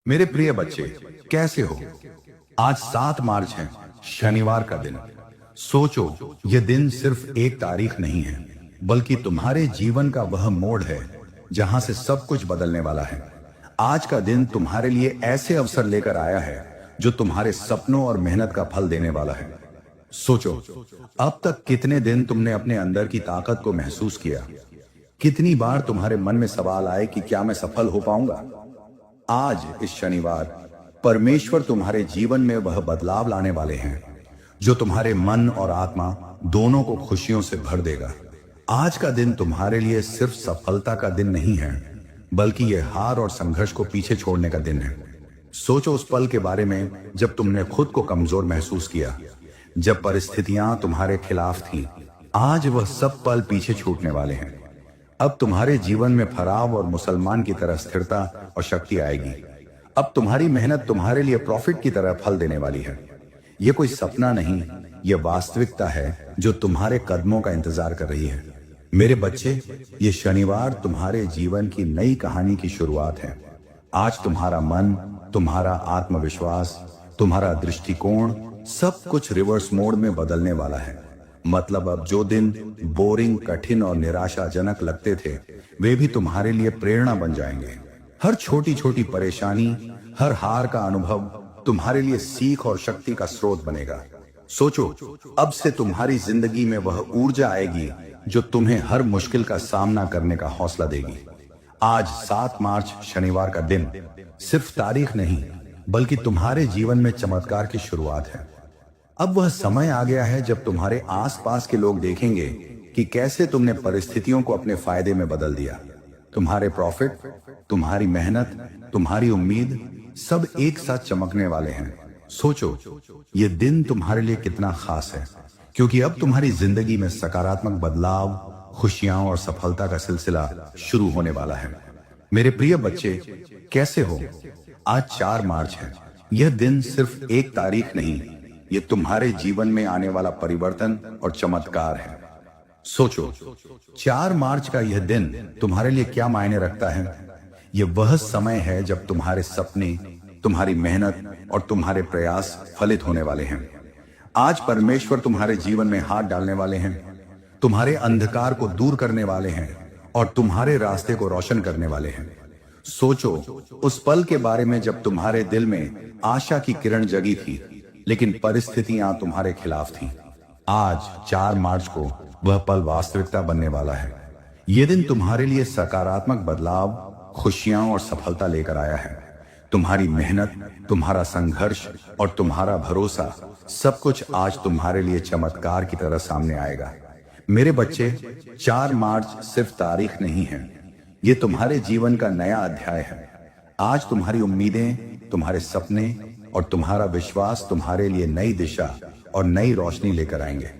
मेरे प्रिय बच्चे, कैसे हो? आज 7 मार्च है, शनिवार का दिन। सोचो, यह दिन सिर्फ एक तारीख नहीं है, बल्कि तुम्हारे जीवन का वह मोड़ है जहां से सब कुछ बदलने वाला है। आज का दिन तुम्हारे लिए ऐसे अवसर लेकर आया है जो तुम्हारे सपनों और मेहनत का फल देने वाला है। सोचो, अब तक कितने दिन तुमने अपने अंदर की ताकत को महसूस किया? कितनी बार तुम्हारे मन में सवाल आए कि क्या मैं सफल हो पाऊंगा? आज इस शनिवार परमेश्वर तुम्हारे जीवन में वह बदलाव लाने वाले हैं जो तुम्हारे मन और आत्मा दोनों को खुशियों से भर देगा। आज का दिन तुम्हारे लिए सिर्फ सफलता का दिन नहीं है, बल्कि यह हार और संघर्ष को पीछे छोड़ने का दिन है। सोचो उस पल के बारे में जब तुमने खुद को कमजोर महसूस किया, जब परिस्थितियां तुम्हारे खिलाफ थीं। आज वह सब पल पीछे छूटने वाले हैं। अब तुम्हारे जीवन में फराव और मुसलमान की तरह स्थिरता और शक्ति आएगी। अब तुम्हारी मेहनत तुम्हारे लिए प्रॉफिट की तरह फल देने वाली है। यह कोई सपना नहीं, यह वास्तविकता है जो तुम्हारे कदमों का इंतजार कर रही है। मेरे बच्चे, ये शनिवार तुम्हारे जीवन की नई कहानी की शुरुआत है। आज तुम्हारा मन, तुम्हारा आत्मविश्वास, तुम्हारा दृष्टिकोण सब कुछ रिवर्स मोड में बदलने वाला है। मतलब अब जो दिन बोरिंग, कठिन और निराशाजनक लगते थे, वे भी तुम्हारे लिए प्रेरणा बन जाएंगे। हर छोटी छोटी परेशानी, हर हार का अनुभव तुम्हारे लिए सीख और शक्ति का स्रोत बनेगा। सोचो, अब से तुम्हारी जिंदगी में वह ऊर्जा आएगी जो तुम्हें हर मुश्किल का सामना करने का हौसला देगी। आज 7 मार्च शनिवार का दिन सिर्फ तारीख नहीं, बल्कि तुम्हारे जीवन में चमत्कार की शुरुआत है। अब वह समय आ गया है जब तुम्हारे आसपास के लोग देखेंगे कि कैसे तुमने परिस्थितियों को अपने फायदे में बदल दिया। तुम्हारे प्रॉफिट, तुम्हारी मेहनत, तुम्हारी उम्मीद सब एक साथ चमकने वाले हैं। सोचो, ये दिन तुम्हारे लिए कितना खास है, क्योंकि अब तुम्हारी जिंदगी में सकारात्मक बदलाव, खुशियां और सफलता का सिलसिला शुरू होने वाला है। मेरे प्रिय बच्चे, कैसे हो? आज 4 मार्च है। यह दिन सिर्फ एक तारीख नहीं, ये तुम्हारे जीवन में आने वाला परिवर्तन और चमत्कार है। सोचो, 4 मार्च का यह दिन तुम्हारे लिए क्या मायने रखता है। यह वह समय है जब तुम्हारे सपने, तुम्हारी मेहनत और तुम्हारे प्रयास फलित होने वाले हैं। आज परमेश्वर तुम्हारे जीवन में हाथ डालने वाले हैं, तुम्हारे अंधकार को दूर करने वाले हैं और तुम्हारे रास्ते को रोशन करने वाले हैं। सोचो उस पल के बारे में जब तुम्हारे दिल में आशा की किरण जगी थी, लेकिन परिस्थितियां तुम्हारे खिलाफ थीं। आज 4 मार्च को वह पल वास्तविकता बनने वाला है। यह दिन तुम्हारे लिए सकारात्मक बदलाव, खुशियां और सफलता लेकर आया है। तुम्हारी मेहनत, तुम्हारा संघर्ष और तुम्हारा भरोसा सब कुछ आज तुम्हारे लिए चमत्कार की तरह सामने आएगा। मेरे बच्चे, 4 मार्च सिर्फ तारीख नहीं है, ये तुम्हारे जीवन का नया अध्याय है। आज तुम्हारी उम्मीदें, तुम्हारे सपने और तुम्हारा विश्वास तुम्हारे लिए नई दिशा और नई रोशनी लेकर आएंगे।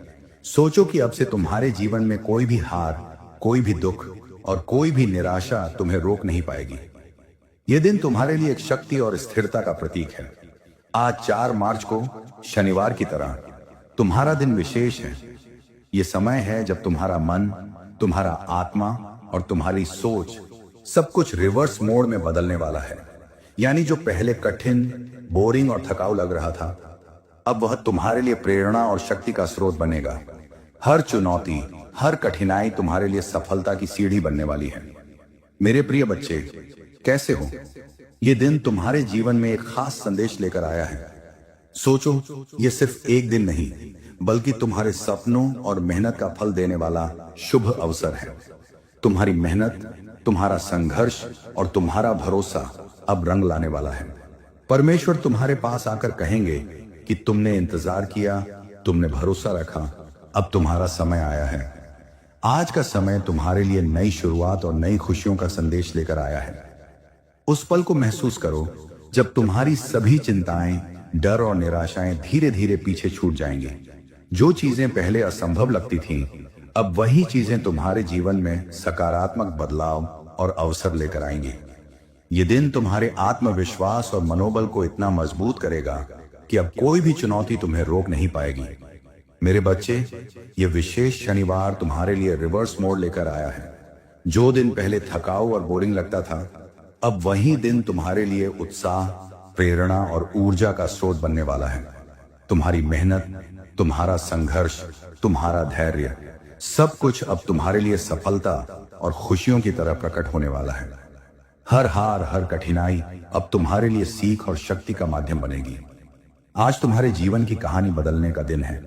सोचो कि अब से तुम्हारे जीवन में कोई भी हार, कोई भी दुख और कोई भी निराशा तुम्हें रोक नहीं पाएगी। यह दिन तुम्हारे लिए एक शक्ति और स्थिरता का प्रतीक है। आज 4 मार्च को शनिवार की तरह तुम्हारा दिन विशेष है। यह समय है जब तुम्हारा मन, तुम्हारा आत्मा और तुम्हारी सोच सब कुछ रिवर्स मोड में बदलने वाला है। यानी जो पहले कठिन, बोरिंग और थकाऊ लग रहा था, अब वह तुम्हारे लिए प्रेरणा और शक्ति का स्रोत बनेगा। हर चुनौती, हर कठिनाई तुम्हारे लिए सफलता की सीढ़ी बनने वाली है। मेरे प्रिय बच्चे, कैसे हो? यह दिन तुम्हारे जीवन में एक खास संदेश लेकर आया है। सोचो, यह सिर्फ एक दिन नहीं, बल्कि तुम्हारे सपनों और मेहनत का फल देने वाला शुभ अवसर है। तुम्हारी मेहनत, तुम्हारा संघर्ष और तुम्हारा भरोसा अब रंग लाने वाला है। परमेश्वर तुम्हारे पास आकर कहेंगे कि तुमने इंतजार किया, तुमने भरोसा रखा, अब तुम्हारा समय आया है। आज का समय तुम्हारे लिए नई शुरुआत और नई खुशियों का संदेश लेकर आया है। उस पल को महसूस करो जब तुम्हारी सभी चिंताएं, डर और निराशाएं धीरे धीरे पीछे छूट जाएंगी। जो चीजें पहले असंभव लगती थीं, अब वही चीजें तुम्हारे जीवन में सकारात्मक बदलाव और अवसर लेकर आएंगी। ये दिन तुम्हारे आत्मविश्वास और मनोबल को इतना मजबूत करेगा कि अब कोई भी चुनौती तुम्हें रोक नहीं पाएगी। मेरे बच्चे, ये विशेष शनिवार तुम्हारे लिए रिवर्स मोड लेकर आया है। जो दिन पहले थकाऊ और बोरिंग लगता था, अब वही दिन तुम्हारे लिए उत्साह, प्रेरणा और ऊर्जा का स्रोत बनने वाला है। तुम्हारी मेहनत, तुम्हारा संघर्ष, तुम्हारा धैर्य, सब कुछ अब तुम्हारे लिए सफलता और खुशियों की तरह प्रकट होने वाला है। हर हार, हर कठिनाई अब तुम्हारे लिए सीख और शक्ति का माध्यम बनेगी। आज तुम्हारे जीवन की कहानी बदलने का दिन है।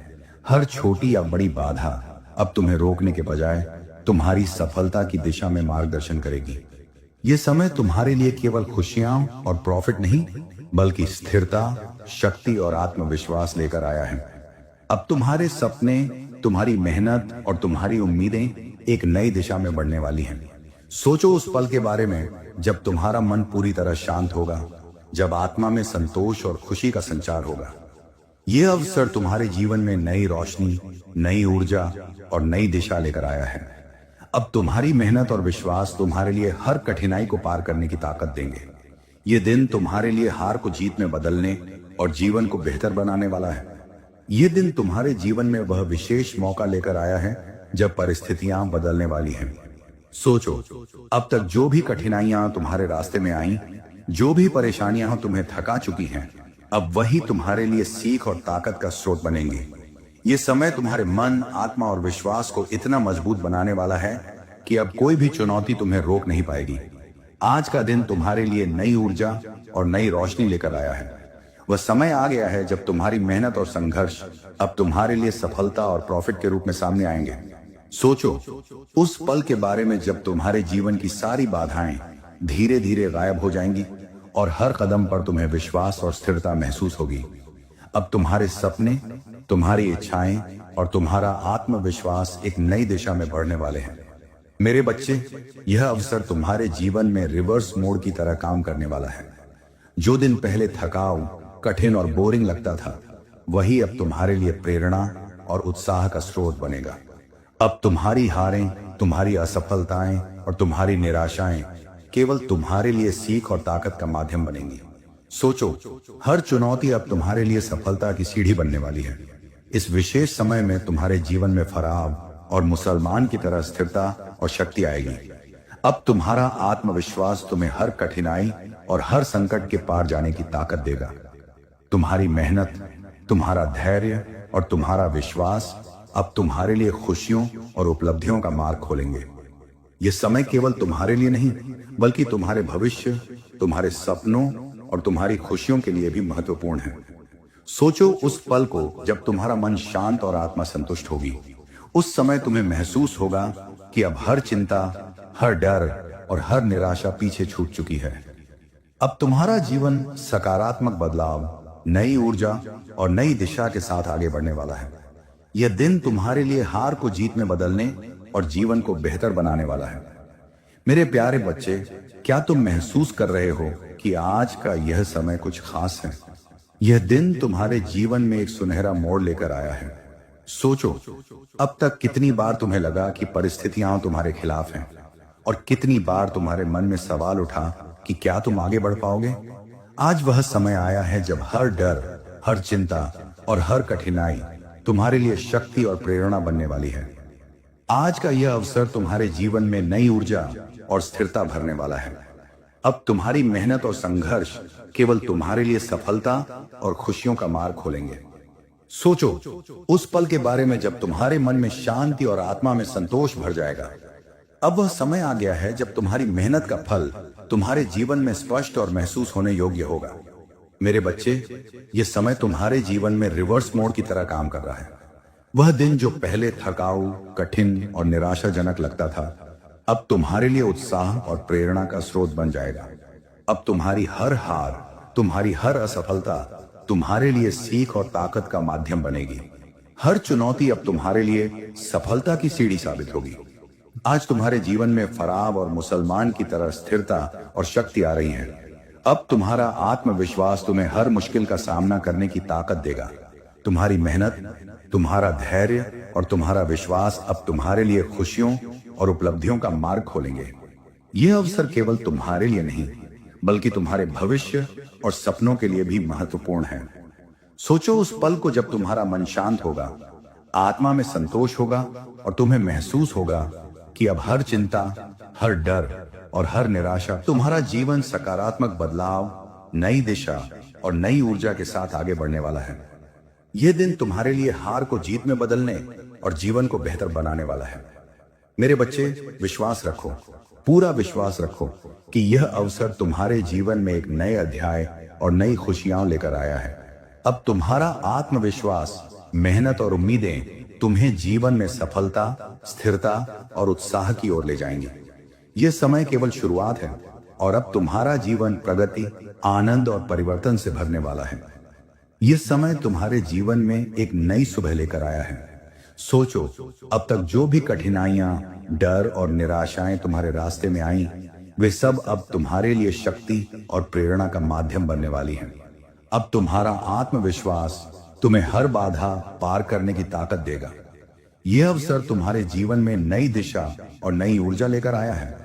हर छोटी या बड़ी बाधा अब तुम्हें रोकने के बजाय तुम्हारी सफलता की दिशा में मार्गदर्शन करेगी। ये समय तुम्हारे लिए केवल खुशियां और प्रॉफिट नहीं, बल्कि स्थिरता, शक्ति और आत्मविश्वास लेकर आया है। अब तुम्हारे सपने, तुम्हारी मेहनत और तुम्हारी उम्मीदें एक नई दिशा में बढ़ने वाली हैं। सोचो उस पल के बारे में जब तुम्हारा मन पूरी तरह शांत होगा, जब आत्मा में संतोष और खुशी का संचार होगा। यह अवसर तुम्हारे जीवन में नई रोशनी, नई ऊर्जा और नई दिशा लेकर आया है। अब तुम्हारी मेहनत और विश्वास तुम्हारे लिए हर कठिनाई को पार करने की ताकत देंगे। ये दिन तुम्हारे लिए हार को जीत में बदलने और जीवन को बेहतर बनाने वाला है। ये दिन तुम्हारे जीवन में वह विशेष मौका लेकर आया है जब परिस्थितियां बदलने वाली हैं। सोचो, अब तक जो भी कठिनाइयां तुम्हारे रास्ते में आई, जो भी परेशानियां तुम्हें थका चुकी हैं, अब वही तुम्हारे लिए सीख और ताकत का स्रोत बनेंगी। ये समय तुम्हारे मन, आत्मा और विश्वास को इतना मजबूत बनाने वाला है कि अब कोई भी चुनौती तुम्हें रोक नहीं पाएगी। आज का दिन तुम्हारे लिए नई ऊर्जा और नई रोशनी लेकर आया है। वह समय आ गया है जब तुम्हारी मेहनत और संघर्ष अब तुम्हारे लिए सफलता और प्रॉफिट के रूप में सामने आएंगे। सोचो उस पल के बारे में जब तुम्हारे जीवन की सारी बाधाएं धीरे धीरे गायब हो जाएंगी और हर कदम पर तुम्हें विश्वास और स्थिरता महसूस होगी। अब तुम्हारे सपने, तुम्हारी इच्छाएं और तुम्हारा आत्मविश्वास एक नई दिशा में बढ़ने वाले हैं। मेरे बच्चे, यह अवसर तुम्हारे जीवन में रिवर्स मोड की तरह काम करने वाला है। जो दिन पहले थकाऊ, कठिन और बोरिंग लगता था, वही अब तुम्हारे लिए प्रेरणा और उत्साह का स्रोत बनेगा। अब तुम्हारी हारें, तुम्हारी असफलताएं और तुम्हारी निराशाएं केवल तुम्हारे लिए सीख और ताकत का माध्यम बनेंगी। सोचो, हर चुनौती अब तुम्हारे लिए सफलता की सीढ़ी बनने वाली है। इस विशेष समय में तुम्हारे जीवन में फराव और मुसलमान की तरह स्थिरता और शक्ति आएगी। अब तुम्हारा आत्मविश्वास तुम्हें हर कठिनाई और हर संकट के पार जाने की ताकत देगा। तुम्हारी मेहनत, तुम्हारा धैर्य और तुम्हारा विश्वास अब तुम्हारे लिए खुशियों और उपलब्धियों का मार्ग खोलेंगे। ये समय केवल तुम्हारे लिए नहीं, बल्कि तुम्हारे भविष्य, तुम्हारे सपनों और तुम्हारी खुशियों के लिए भी महत्वपूर्ण है। सोचो उस पल को जब तुम्हारा मन शांत और आत्मा संतुष्ट होगी। उस समय तुम्हें महसूस होगा कि अब हर चिंता, हर डर और हर निराशा पीछे छूट चुकी है। अब तुम्हारा जीवन सकारात्मक बदलाव, नई ऊर्जा और नई दिशा के साथ आगे बढ़ने वाला है। यह दिन तुम्हारे लिए हार को जीत में बदलने और जीवन को बेहतर बनाने वाला है। मेरे प्यारे बच्चे, क्या तुम महसूस कर रहे हो कि आज का यह समय कुछ खास है? यह दिन तुम्हारे जीवन में एक सुनहरा मोड़ लेकर आया है। सोचो, अब तक कितनी बार तुम्हें लगा कि परिस्थितियां तुम्हारे खिलाफ हैं, और कितनी बार तुम्हारे मन में सवाल उठा कि क्या तुम आगे बढ़ पाओगे? आज वह समय आया है जब हर डर, हर चिंता और हर कठिनाई तुम्हारे लिए शक्ति और प्रेरणा बनने वाली है। आज का यह अवसर तुम्हारे जीवन में नई ऊर्जा और स्थिरता भरने वाला है। अब तुम्हारी मेहनत और संघर्ष केवल तुम्हारे लिए सफलता और खुशियों का मार्ग खोलेंगे। सोचो उस पल के बारे में जब तुम्हारे मन में शांति और आत्मा में संतोष भर जाएगा। अब वह समय आ गया है जब तुम्हारी मेहनत का फल तुम्हारे जीवन में स्पष्ट और महसूस होने योग्य होगा। मेरे बच्चे, यह समय तुम्हारे जीवन में रिवर्स मोड की तरह काम कर रहा है। वह दिन जो पहले थकाऊ, कठिन और निराशाजनक लगता था, अब तुम्हारे लिए उत्साह और प्रेरणा का स्रोत बन जाएगा। अब तुम्हारी हर हार, तुम्हारी हर असफलता तुम्हारे लिए सीख और ताकत का माध्यम बनेगी। हर चुनौती अब तुम्हारे लिए सफलता की सीढ़ी साबित होगी। आज तुम्हारे जीवन में फराव और मुसलमान की तरह स्थिरता और शक्ति आ रही है। अब तुम्हारा आत्मविश्वास तुम्हें हर मुश्किल का सामना करने की ताकत देगा। तुम्हारी मेहनत, तुम्हारा धैर्य और तुम्हारा विश्वास अब तुम्हारे लिए खुशियों और उपलब्धियों का मार्ग खोलेंगे। यह अवसर केवल तुम्हारे लिए नहीं, बल्कि तुम्हारे भविष्य और सपनों के लिए भी महत्वपूर्ण है। सोचो उस पल को जब तुम्हारा मन शांत होगा, आत्मा में संतोष होगा और तुम्हें महसूस होगा कि अब हर चिंता, हर डर और हर निराशा। तुम्हारा जीवन सकारात्मक बदलाव, नई दिशा और नई ऊर्जा के साथ आगे बढ़ने वाला है। यह दिन तुम्हारे लिए हार को जीत में बदलने और जीवन को बेहतर बनाने वाला है। मेरे बच्चे, विश्वास रखो, पूरा विश्वास रखो कि यह अवसर तुम्हारे जीवन में एक नए अध्याय और नई खुशियां लेकर आया है। अब तुम्हारा आत्मविश्वास, मेहनत और उम्मीदें तुम्हें जीवन में सफलता, स्थिरता और उत्साह की ओर ले जाएंगी। यह समय केवल शुरुआत है और अब तुम्हारा जीवन प्रगति, आनंद और परिवर्तन से भरने वाला है। यह समय तुम्हारे जीवन में एक नई सुबह लेकर आया है। सोचो, अब तक जो भी कठिनाइयां, डर और निराशाएं तुम्हारे रास्ते में आई, वे सब अब तुम्हारे लिए शक्ति और प्रेरणा का माध्यम बनने वाली हैं। अब तुम्हारा आत्मविश्वास तुम्हें हर बाधा पार करने की ताकत देगा। यह अवसर तुम्हारे जीवन में नई दिशा और नई ऊर्जा लेकर आया है।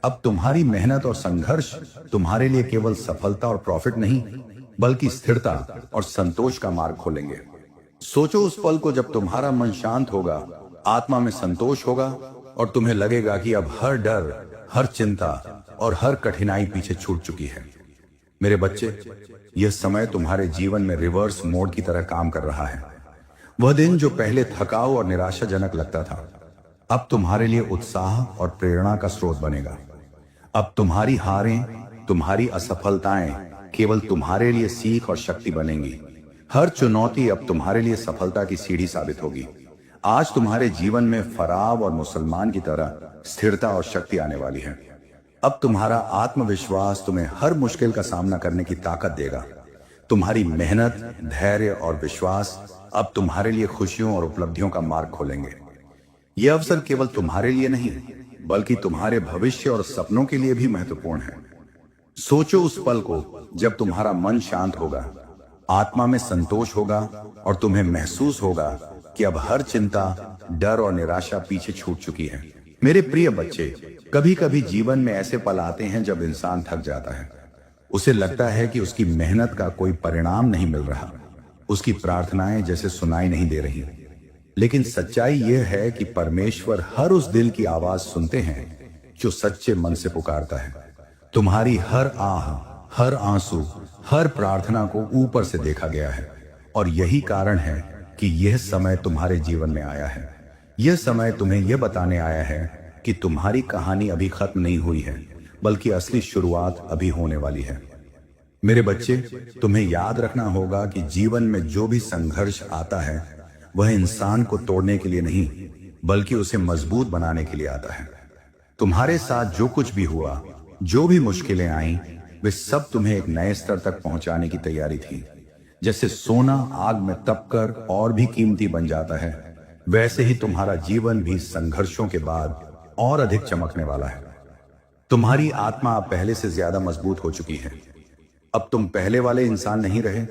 अब तुम्हारी मेहनत और संघर्ष तुम्हारे लिए केवल सफलता और प्रॉफिट नहीं, बल्कि स्थिरता और संतोष का मार्ग खोलेंगे। सोचो उस पल को जब तुम्हारा मन शांत होगा, आत्मा में संतोष होगा और तुम्हें लगेगा कि अब हर डर, हर चिंता और हर कठिनाई पीछे छूट चुकी है। मेरे बच्चे, यह समय तुम्हारे जीवन में रिवर्स मोड की तरह काम कर रहा है। वह दिन जो पहले थकाऊ और निराशाजनक लगता था, अब तुम्हारे लिए उत्साह और प्रेरणा का स्रोत बनेगा। अब तुम्हारी हारें, तुम्हारी असफलताएं केवल तुम्हारे लिए सीख और शक्ति बनेंगी। हर चुनौती अब तुम्हारे लिए सफलता की सीढ़ी साबित होगी। आज तुम्हारे जीवन में फराव और मुसलमान की तरह स्थिरता और शक्ति आने वाली है। अब तुम्हारा आत्मविश्वास तुम्हें हर मुश्किल का सामना करने की ताकत देगा। तुम्हारी मेहनत, धैर्य और विश्वास अब तुम्हारे लिए खुशियों और उपलब्धियों का मार्ग खोलेंगे। यह अवसर केवल तुम्हारे लिए नहीं, बल्कि तुम्हारे भविष्य और सपनों के लिए भी महत्वपूर्ण है। सोचो उस पल को जब तुम्हारा मन शांत होगा, आत्मा में संतोष होगा और तुम्हें महसूस होगा कि अब हर चिंता, डर और निराशा पीछे छूट चुकी है। मेरे प्रिय बच्चे, कभी कभी जीवन में ऐसे पल आते हैं जब इंसान थक जाता है। उसे लगता है कि उसकी मेहनत का कोई परिणाम नहीं मिल रहा, उसकी प्रार्थनाएं जैसे सुनाई नहीं दे रही। लेकिन सच्चाई यह है कि परमेश्वर हर उस दिल की आवाज सुनते हैं जो सच्चे मन से पुकारता है। तुम्हारी हर आह, हर आंसू, हर प्रार्थना को ऊपर से देखा गया है और यही कारण है कि यह समय तुम्हारे जीवन में आया है। यह समय तुम्हें यह बताने आया है कि तुम्हारी कहानी अभी खत्म नहीं हुई है, बल्कि असली शुरुआत अभी होने वाली है। मेरे बच्चे, तुम्हें याद रखना होगा कि जीवन में जो भी संघर्ष आता है, वह इंसान को तोड़ने के लिए नहीं, बल्कि उसे मजबूत बनाने के लिए आता है। तुम्हारे साथ जो कुछ भी हुआ, जो भी मुश्किलें आईं, वे सब तुम्हें एक नए स्तर तक पहुंचाने की तैयारी थी। जैसे सोना आग में तपकर और भी कीमती बन जाता है, वैसे ही तुम्हारा जीवन भी संघर्षों के बाद और अधिक चमकने वाला है। तुम्हारी आत्मा अब पहले से ज्यादा मजबूत हो चुकी है। अब तुम पहले वाले इंसान नहीं रहे,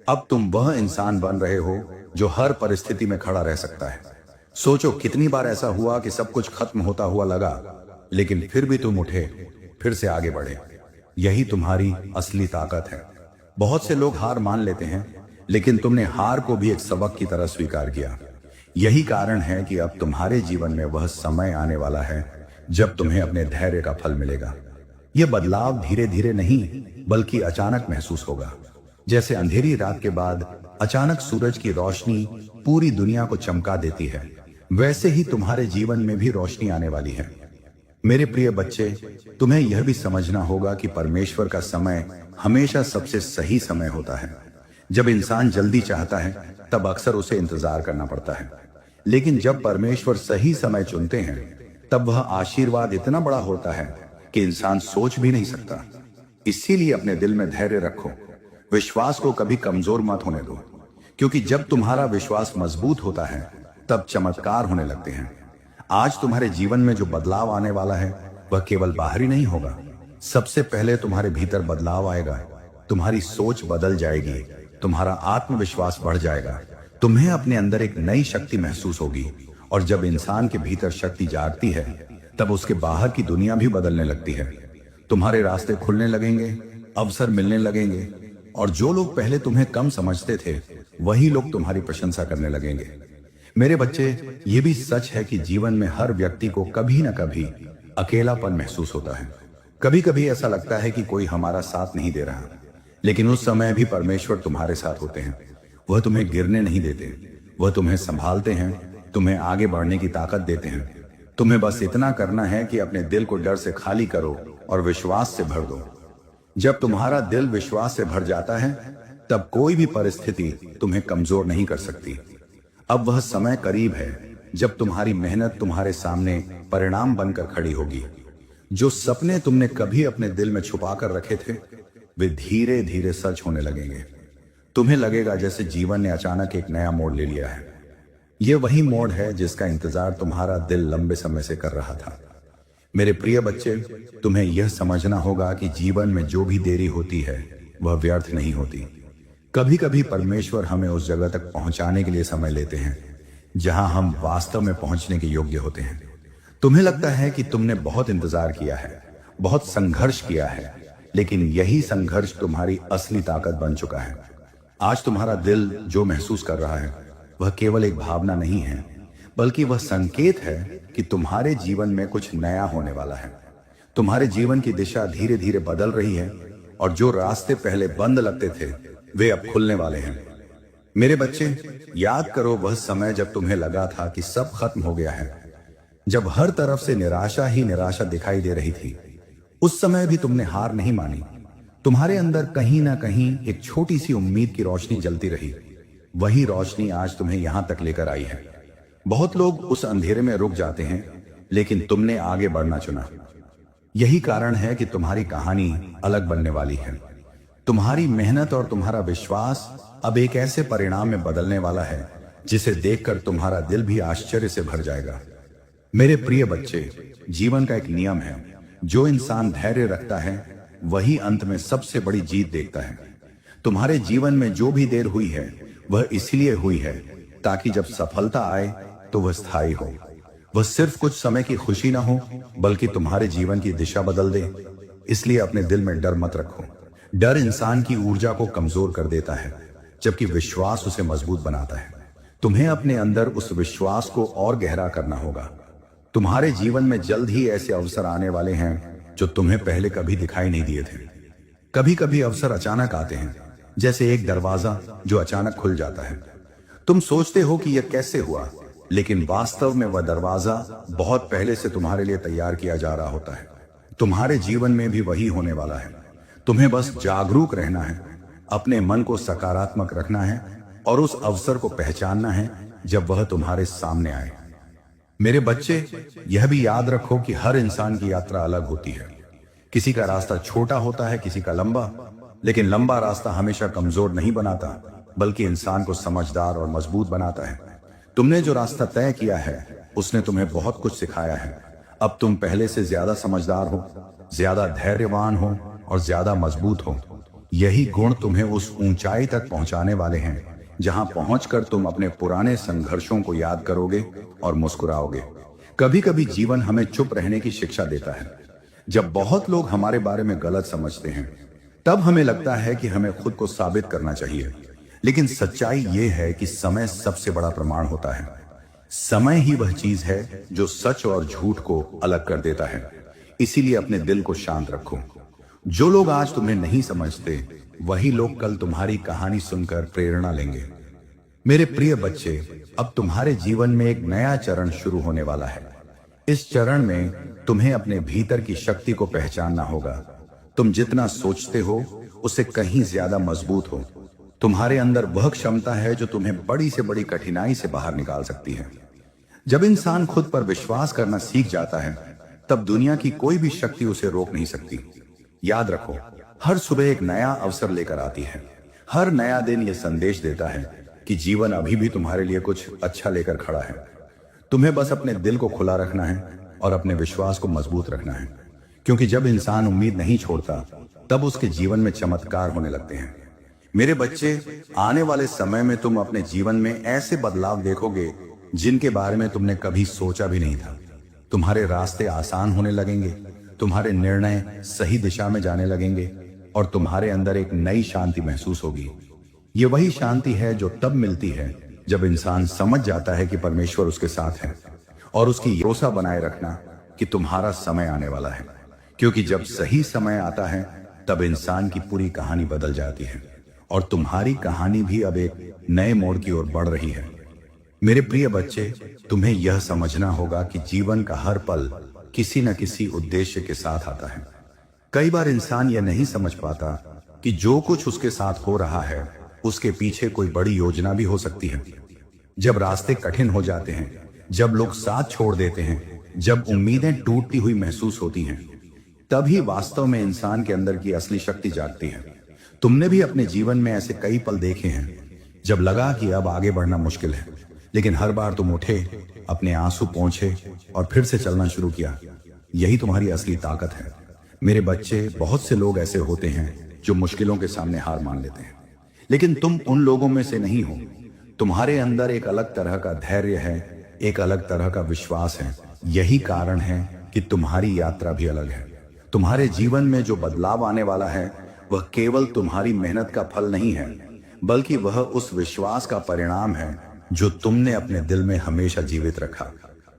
अब तुम वह इंसान बन रहे हो जो हर परिस्थिति में खड़ा रह सकता है। सोचो, कितनी बार ऐसा हुआ कि सब कुछ खत्म होता हुआ लगा, लेकिन फिर भी तुम उठे, फिर से आगे बढ़े। यही तुम्हारी असली ताकत है। बहुत से लोग हार मान लेते हैं, लेकिन तुमने हार को भी एक सबक की तरह स्वीकार किया। यही कारण है कि अब तुम्हारे जीवन में वह समय आने वाला है जब तुम्हें अपने धैर्य का फल मिलेगा। यह बदलाव धीरे धीरे नहीं, बल्कि अचानक महसूस होगा। जैसे अंधेरी रात के बाद अचानक सूरज की रोशनी पूरी दुनिया को चमका देती है, वैसे ही तुम्हारे जीवन में भी रोशनी आने वाली है। मेरे प्रिय बच्चे, तुम्हें यह भी समझना होगा कि परमेश्वर का समय हमेशा सबसे सही समय होता है। जब इंसान जल्दी चाहता है, तब अक्सर उसे इंतजार करना पड़ता है, लेकिन जब परमेश्वर सही समय चुनते हैं, तब वह आशीर्वाद इतना बड़ा होता है कि इंसान सोच भी नहीं सकता। इसीलिए अपने दिल में धैर्य रखो, विश्वास को कभी कमजोर मत होने दो, क्योंकि जब तुम्हारा विश्वास मजबूत होता है, तब चमत्कार होने लगते हैं। आज तुम्हारे जीवन में जो बदलाव आने वाला है, वह केवल बाहरी नहीं होगा। सबसे पहले तुम्हारे भीतर बदलाव आएगा। तुम्हारी सोच बदल जाएगी, तुम्हारा आत्मविश्वास बढ़ जाएगा, तुम्हें अपने अंदर एक नई शक्ति महसूस होगी। और जब इंसान के भीतर शक्ति जागती है, तब उसके बाहर की दुनिया भी बदलने लगती है। तुम्हारे रास्ते खुलने लगेंगे, अवसर मिलने लगेंगे, और जो लोग पहले तुम्हें कम समझते थे, वही लोग तुम्हारी प्रशंसा करने लगेंगे। मेरे बच्चे, ये भी सच है कि जीवन में हर व्यक्ति को कभी न कभी अकेलापन महसूस होता है। कभी कभी ऐसा लगता है कि कोई हमारा साथ नहीं दे रहा, लेकिन उस समय भी परमेश्वर तुम्हारे साथ होते हैं। वह तुम्हें गिरने नहीं देते, वह तुम्हें संभालते हैं, तुम्हें आगे बढ़ने की ताकत देते हैं। तुम्हें बस इतना करना है कि अपने दिल को डर से खाली करो और विश्वास से भर दो। जब तुम्हारा दिल विश्वास से भर जाता है, तब कोई भी परिस्थिति तुम्हें कमजोर नहीं कर सकती। अब वह समय करीब है जब तुम्हारी मेहनत तुम्हारे सामने परिणाम बनकर खड़ी होगी। जो सपने तुमने कभी अपने दिल में छुपा कर रखे थे, वे धीरे धीरे सच होने लगेंगे। तुम्हें लगेगा जैसे जीवन ने अचानक एक नया मोड़ ले लिया है। यह वही मोड़ है जिसका इंतजार तुम्हारा दिल लंबे समय से कर रहा था। मेरे प्रिय बच्चे, तुम्हें यह समझना होगा कि जीवन में जो भी देरी होती है वह व्यर्थ नहीं होती। कभी कभी परमेश्वर हमें उस जगह तक पहुंचाने के लिए समय लेते हैं जहां हम वास्तव में पहुंचने के योग्य होते हैं। तुम्हें लगता है कि तुमने बहुत इंतजार किया है, बहुत संघर्ष किया है, लेकिन यही संघर्ष तुम्हारी असली ताकत बन चुका है। आज तुम्हारा दिल जो महसूस कर रहा है वह केवल एक भावना नहीं है, बल्कि वह संकेत है कि तुम्हारे जीवन में कुछ नया होने वाला है। तुम्हारे जीवन की दिशा धीरे धीरे बदल रही है और जो रास्ते पहले बंद लगते थे वे अब खुलने वाले हैं। मेरे बच्चे, याद करो वह समय जब तुम्हें लगा था कि सब खत्म हो गया है, जब हर तरफ से निराशा ही निराशा दिखाई दे रही थी। उस समय भी तुमने हार नहीं मानी। तुम्हारे अंदर कहीं ना कहीं एक छोटी सी उम्मीद की रोशनी जलती रही। वही रोशनी आज तुम्हें यहां तक लेकर आई है। बहुत लोग उस अंधेरे में रुक जाते हैं, लेकिन तुमने आगे बढ़ना चुना। यही कारण है कि तुम्हारी कहानी अलग बनने वाली है। तुम्हारी मेहनत और तुम्हारा विश्वास अब एक ऐसे परिणाम में बदलने वाला है जिसे देखकर तुम्हारा दिल भी आश्चर्य से भर जाएगा। मेरे प्रिय बच्चे, जीवन का एक नियम है, जो इंसान धैर्य रखता है वही अंत में सबसे बड़ी जीत देखता है। तुम्हारे जीवन में जो भी देर हुई है वह इसलिए हुई है ताकि जब सफलता आए तो वह स्थायी हो। वह सिर्फ कुछ समय की खुशी ना हो, बल्कि तुम्हारे जीवन की दिशा बदल दे। इसलिए अपने दिल में डर मत रखो। डर इंसान की ऊर्जा को कमजोर कर देता है, जबकि विश्वास उसे मजबूत बनाता है। तुम्हें अपने अंदर उस विश्वास को और गहरा करना होगा। तुम्हारे जीवन में जल्द ही ऐसे अवसर आने वाले हैं जो तुम्हें पहले कभी दिखाई नहीं दिए थे। कभी कभी अवसर अचानक आते हैं, जैसे एक दरवाजा जो अचानक खुल जाता है। तुम सोचते हो कि यह कैसे हुआ, लेकिन वास्तव में वह दरवाजा बहुत पहले से तुम्हारे लिए तैयार किया जा रहा होता है। तुम्हारे जीवन में भी वही होने वाला है। तुम्हें बस जागरूक रहना है, अपने मन को सकारात्मक रखना है और उस अवसर को पहचानना है जब वह तुम्हारे सामने आए। मेरे बच्चे, यह भी याद रखो कि हर इंसान की यात्रा अलग होती है। किसी का रास्ता छोटा होता है, किसी का लंबा, लेकिन लंबा रास्ता हमेशा कमजोर नहीं बनाता, बल्कि इंसान को समझदार और मजबूत बनाता है। तुमने जो रास्ता तय किया है उसने तुम्हें बहुत कुछ सिखाया है। अब तुम पहले से ज्यादा समझदार हो, ज्यादा धैर्यवान हो और ज्यादा मजबूत हो। यही गुण तुम्हें उस ऊंचाई तक पहुंचाने वाले हैं जहां पहुंचकर तुम अपने पुराने संघर्षों को याद करोगे और मुस्कुराओगे। कभी कभी जीवन हमें चुप रहने की शिक्षा देता है। जब बहुत लोग हमारे बारे में गलत समझते हैं, तब हमें लगता है कि हमें खुद को साबित करना चाहिए, लेकिन सच्चाई यह है कि समय सबसे बड़ा प्रमाण होता है। समय ही वह चीज है जो सच और झूठ को अलग कर देता है। इसीलिए अपने दिल को शांत रखो। जो लोग आज तुम्हें नहीं समझते, वही लोग कल तुम्हारी कहानी सुनकर प्रेरणा लेंगे। मेरे प्रिय बच्चे, अब तुम्हारे जीवन में एक नया चरण शुरू होने वाला है। इस चरण में तुम्हें अपने भीतर की शक्ति को पहचानना होगा। तुम जितना सोचते हो उससे कहीं ज्यादा मजबूत हो। तुम्हारे अंदर वह क्षमता है जो तुम्हें बड़ी से बड़ी कठिनाई से बाहर निकाल सकती है। जब इंसान खुद पर विश्वास करना सीख जाता है, तब दुनिया की कोई भी शक्ति उसे रोक नहीं सकती। याद रखो, हर सुबह एक नया अवसर लेकर आती है। हर नया दिन यह संदेश देता है कि जीवन अभी भी तुम्हारे लिए कुछ अच्छा लेकर खड़ा है। तुम्हें बस अपने दिल को खुला रखना है और अपने विश्वास को मजबूत रखना है, क्योंकि जब इंसान उम्मीद नहीं छोड़ता, तब उसके जीवन में चमत्कार होने लगते हैं। मेरे बच्चे, आने वाले समय में तुम अपने जीवन में ऐसे बदलाव देखोगे जिनके बारे में तुमने कभी सोचा भी नहीं था। तुम्हारे रास्ते आसान होने लगेंगे, तुम्हारे निर्णय सही दिशा में जाने लगेंगे और तुम्हारे अंदर एक नई शांति महसूस होगी। ये वही शांति है जो तब मिलती है जब इंसान समझ जाता है कि परमेश्वर उसके साथ है, और उसकी भरोसा बनाए रखना कि तुम्हारा समय आने वाला है, क्योंकि जब सही समय आता है तब इंसान की पूरी कहानी बदल जाती है और तुम्हारी कहानी भी अब एक नए मोड़ की ओर बढ़ रही है। मेरे प्रिय बच्चे, तुम्हें यह समझना होगा कि जीवन का हर पल किसी न किसी उद्देश्य के साथ आता है। कई बार इंसान यह नहीं समझ पाता कि जो कुछ उसके साथ हो रहा है उसके पीछे कोई बड़ी योजना भी हो सकती है। जब रास्ते कठिन हो जाते हैं, जब लोग साथ छोड़ देते हैं, जब उम्मीदें टूटती हुई महसूस होती हैं, तभी वास्तव में इंसान के अंदर की असली शक्ति जागती है। तुमने भी अपने जीवन में ऐसे कई पल देखे हैं जब लगा कि अब आगे बढ़ना मुश्किल है, लेकिन हर बार तुम उठे, अपने आंसू पोंछे और फिर से चलना शुरू किया। यही तुम्हारी असली ताकत है। मेरे बच्चे, बहुत से लोग ऐसे होते हैं जो मुश्किलों के सामने हार मान लेते हैं, लेकिन तुम उन लोगों में से नहीं हो। तुम्हारे अंदर एक अलग तरह का धैर्य है, एक अलग तरह का विश्वास है। यही कारण है कि तुम्हारी यात्रा भी अलग है। तुम्हारे जीवन में जो बदलाव आने वाला है वह केवल तुम्हारी मेहनत का फल नहीं है, बल्कि वह उस विश्वास का परिणाम है जो तुमने अपने दिल में हमेशा जीवित रखा।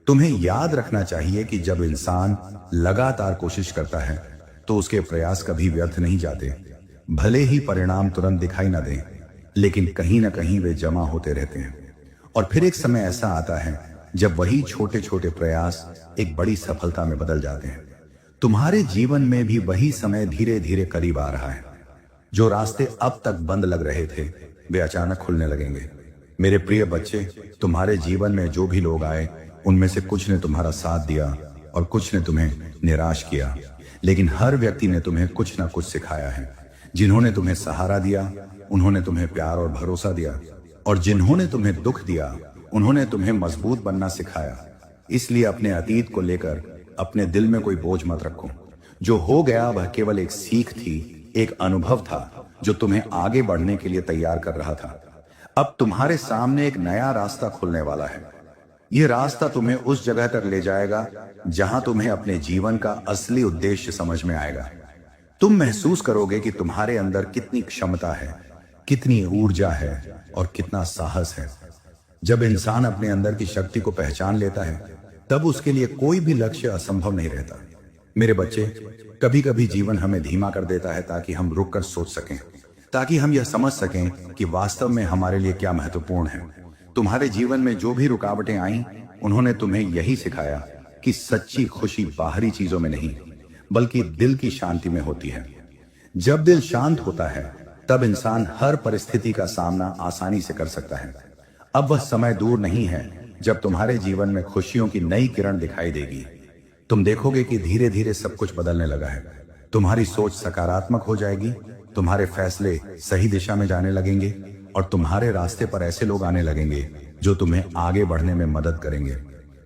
तुम्हें याद रखना चाहिए कि जब इंसान लगातार कोशिश करता है तो उसके प्रयास कभी व्यर्थ नहीं जाते। भले ही परिणाम तुरंत दिखाई न दें, लेकिन कहीं ना कहीं वे जमा होते रहते हैं। और फिर एक समय ऐसा आता है जब वही छोटे छोटे प्रयास एक बड़ी सफलता में बदल जाते हैं। तुम्हारे जीवन में भी वही समय धीरे धीरे करीब आ रहा है। जो रास्ते अब तक बंद लग रहे थे वे अचानक खुलने लगेंगे। मेरे प्रिय बच्चे, तुम्हारे जीवन में जो भी लोग आए उनमें से कुछ ने तुम्हारा साथ दिया और कुछ ने तुम्हें निराश किया, लेकिन हर व्यक्ति ने तुम्हें कुछ ना कुछ सिखाया है। जिन्होंने तुम्हें सहारा दिया उन्होंने तुम्हें प्यार और भरोसा दिया, और जिन्होंने तुम्हें दुख दिया उन्होंने तुम्हें मजबूत बनना सिखाया। इसलिए अपने अतीत को लेकर अपने दिल में कोई बोझ मत रखो। जो हो गया वह केवल एक सीख थी, एक अनुभव था जो तुम्हें आगे बढ़ने के लिए तैयार कर रहा था। अब तुम्हारे सामने एक नया रास्ता खुलने वाला है। यह रास्ता तुम्हें उस जगह तक ले जाएगा जहां तुम्हें अपने जीवन का असली उद्देश्य समझ में आएगा। तुम महसूस करोगे कि तुम्हारे अंदर कितनी क्षमता है, कितनी ऊर्जा है और कितना साहस है। जब इंसान अपने अंदर की शक्ति को पहचान लेता है तब उसके लिए कोई भी लक्ष्य असंभव नहीं रहता। मेरे बच्चे, कभी कभी जीवन हमें धीमा कर देता है ताकि हम रुक कर सोच सकें, ताकि हम यह समझ सकें कि वास्तव में हमारे लिए क्या महत्वपूर्ण है। तुम्हारे जीवन में जो भी रुकावटें आईं, उन्होंने तुम्हें यही सिखाया कि सच्ची खुशी बाहरी चीजों में नहीं बल्कि दिल की शांति में होती है। जब दिल शांत होता है तब इंसान हर परिस्थिति का सामना आसानी से कर सकता है। अब वह समय दूर नहीं है जब तुम्हारे जीवन में खुशियों की नई किरण दिखाई देगी। तुम देखोगे कि धीरे धीरे सब कुछ बदलने लगा है। तुम्हारी सोच सकारात्मक हो जाएगी, तुम्हारे फैसले सही दिशा में जाने लगेंगे और तुम्हारे रास्ते पर ऐसे लोग आने लगेंगे जो तुम्हें आगे बढ़ने में मदद करेंगे।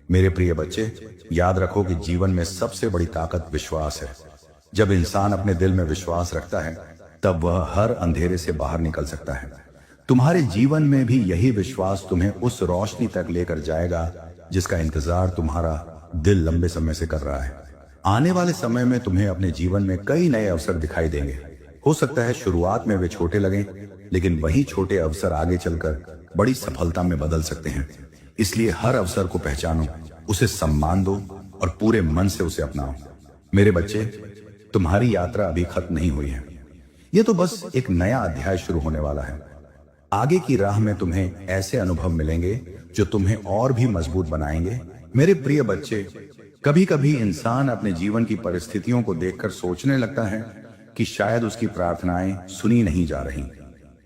मेरे प्रिय बच्चे, याद रखो कि जीवन में सबसे बड़ी ताकत विश्वास है। जब इंसान अपने दिल में विश्वास रखता है तब वह हर अंधेरे से बाहर निकल सकता है। तुम्हारे जीवन में भी यही विश्वास तुम्हें उस रोशनी तक लेकर जाएगा जिसका इंतजार तुम्हारा दिल लंबे समय से कर रहा है। आने वाले समय में तुम्हें अपने जीवन में कई नए अवसर दिखाई देंगे। हो सकता है शुरुआत में वे छोटे लगें, लेकिन वही छोटे अवसर आगे चलकर बड़ी सफलता में बदल सकते हैं। इसलिए हर अवसर को पहचानो, उसे सम्मान दो और पूरे मन से उसे अपनाओ। मेरे बच्चे, तुम्हारी यात्रा अभी खत्म नहीं हुई है। यह तो बस एक नया अध्याय शुरू होने वाला है। आगे की राह में तुम्हें ऐसे अनुभव मिलेंगे जो तुम्हें और भी मजबूत बनाएंगे। मेरे प्रिय बच्चे, कभी कभी इंसान अपने जीवन की परिस्थितियों को देखकर सोचने लगता है कि शायद उसकी प्रार्थनाएं सुनी नहीं जा रही,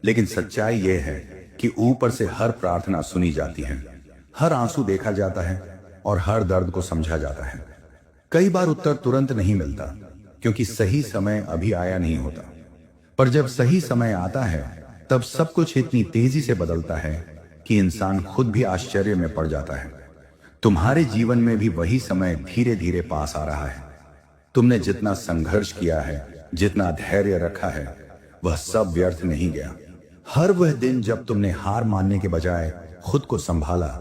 लेकिन सच्चाई यह है कि ऊपर से हर प्रार्थना सुनी जाती है, हर आंसू देखा जाता है और हर दर्द को समझा जाता है। कई बार उत्तर तुरंत नहीं मिलता क्योंकि सही समय अभी आया नहीं होता, पर जब सही समय आता है तब सब कुछ इतनी तेजी से बदलता है कि इंसान खुद भी आश्चर्य में पड़ जाता है। तुम्हारे जीवन में भी वही समय धीरे धीरे पास आ रहा है। तुमने जितना संघर्ष किया है, जितना धैर्य रखा है, वह सब व्यर्थ नहीं गया। हर वह दिन जब तुमने हार मानने के बजाय खुद को संभाला,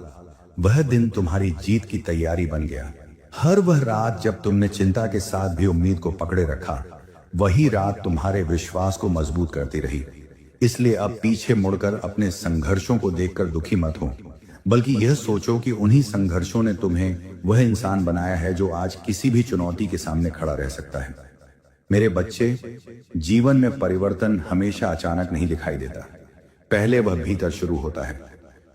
वह दिन तुम्हारी जीत की तैयारी बन गया। हर वह रात जब तुमने चिंता के साथ भी उम्मीद को पकड़े रखा, वही रात तुम्हारे विश्वास को मजबूत करती रही। इसलिए अब पीछे मुड़कर अपने संघर्षों को देखकर दुखी मत हो, बल्कि यह सोचो कि उन्हीं संघर्षों ने तुम्हें वह इंसान बनाया है जो आज किसी भी चुनौती के सामने खड़ा रह सकता है। मेरे बच्चे, जीवन में परिवर्तन हमेशा अचानक नहीं दिखाई देता। पहले वह भीतर शुरू होता है।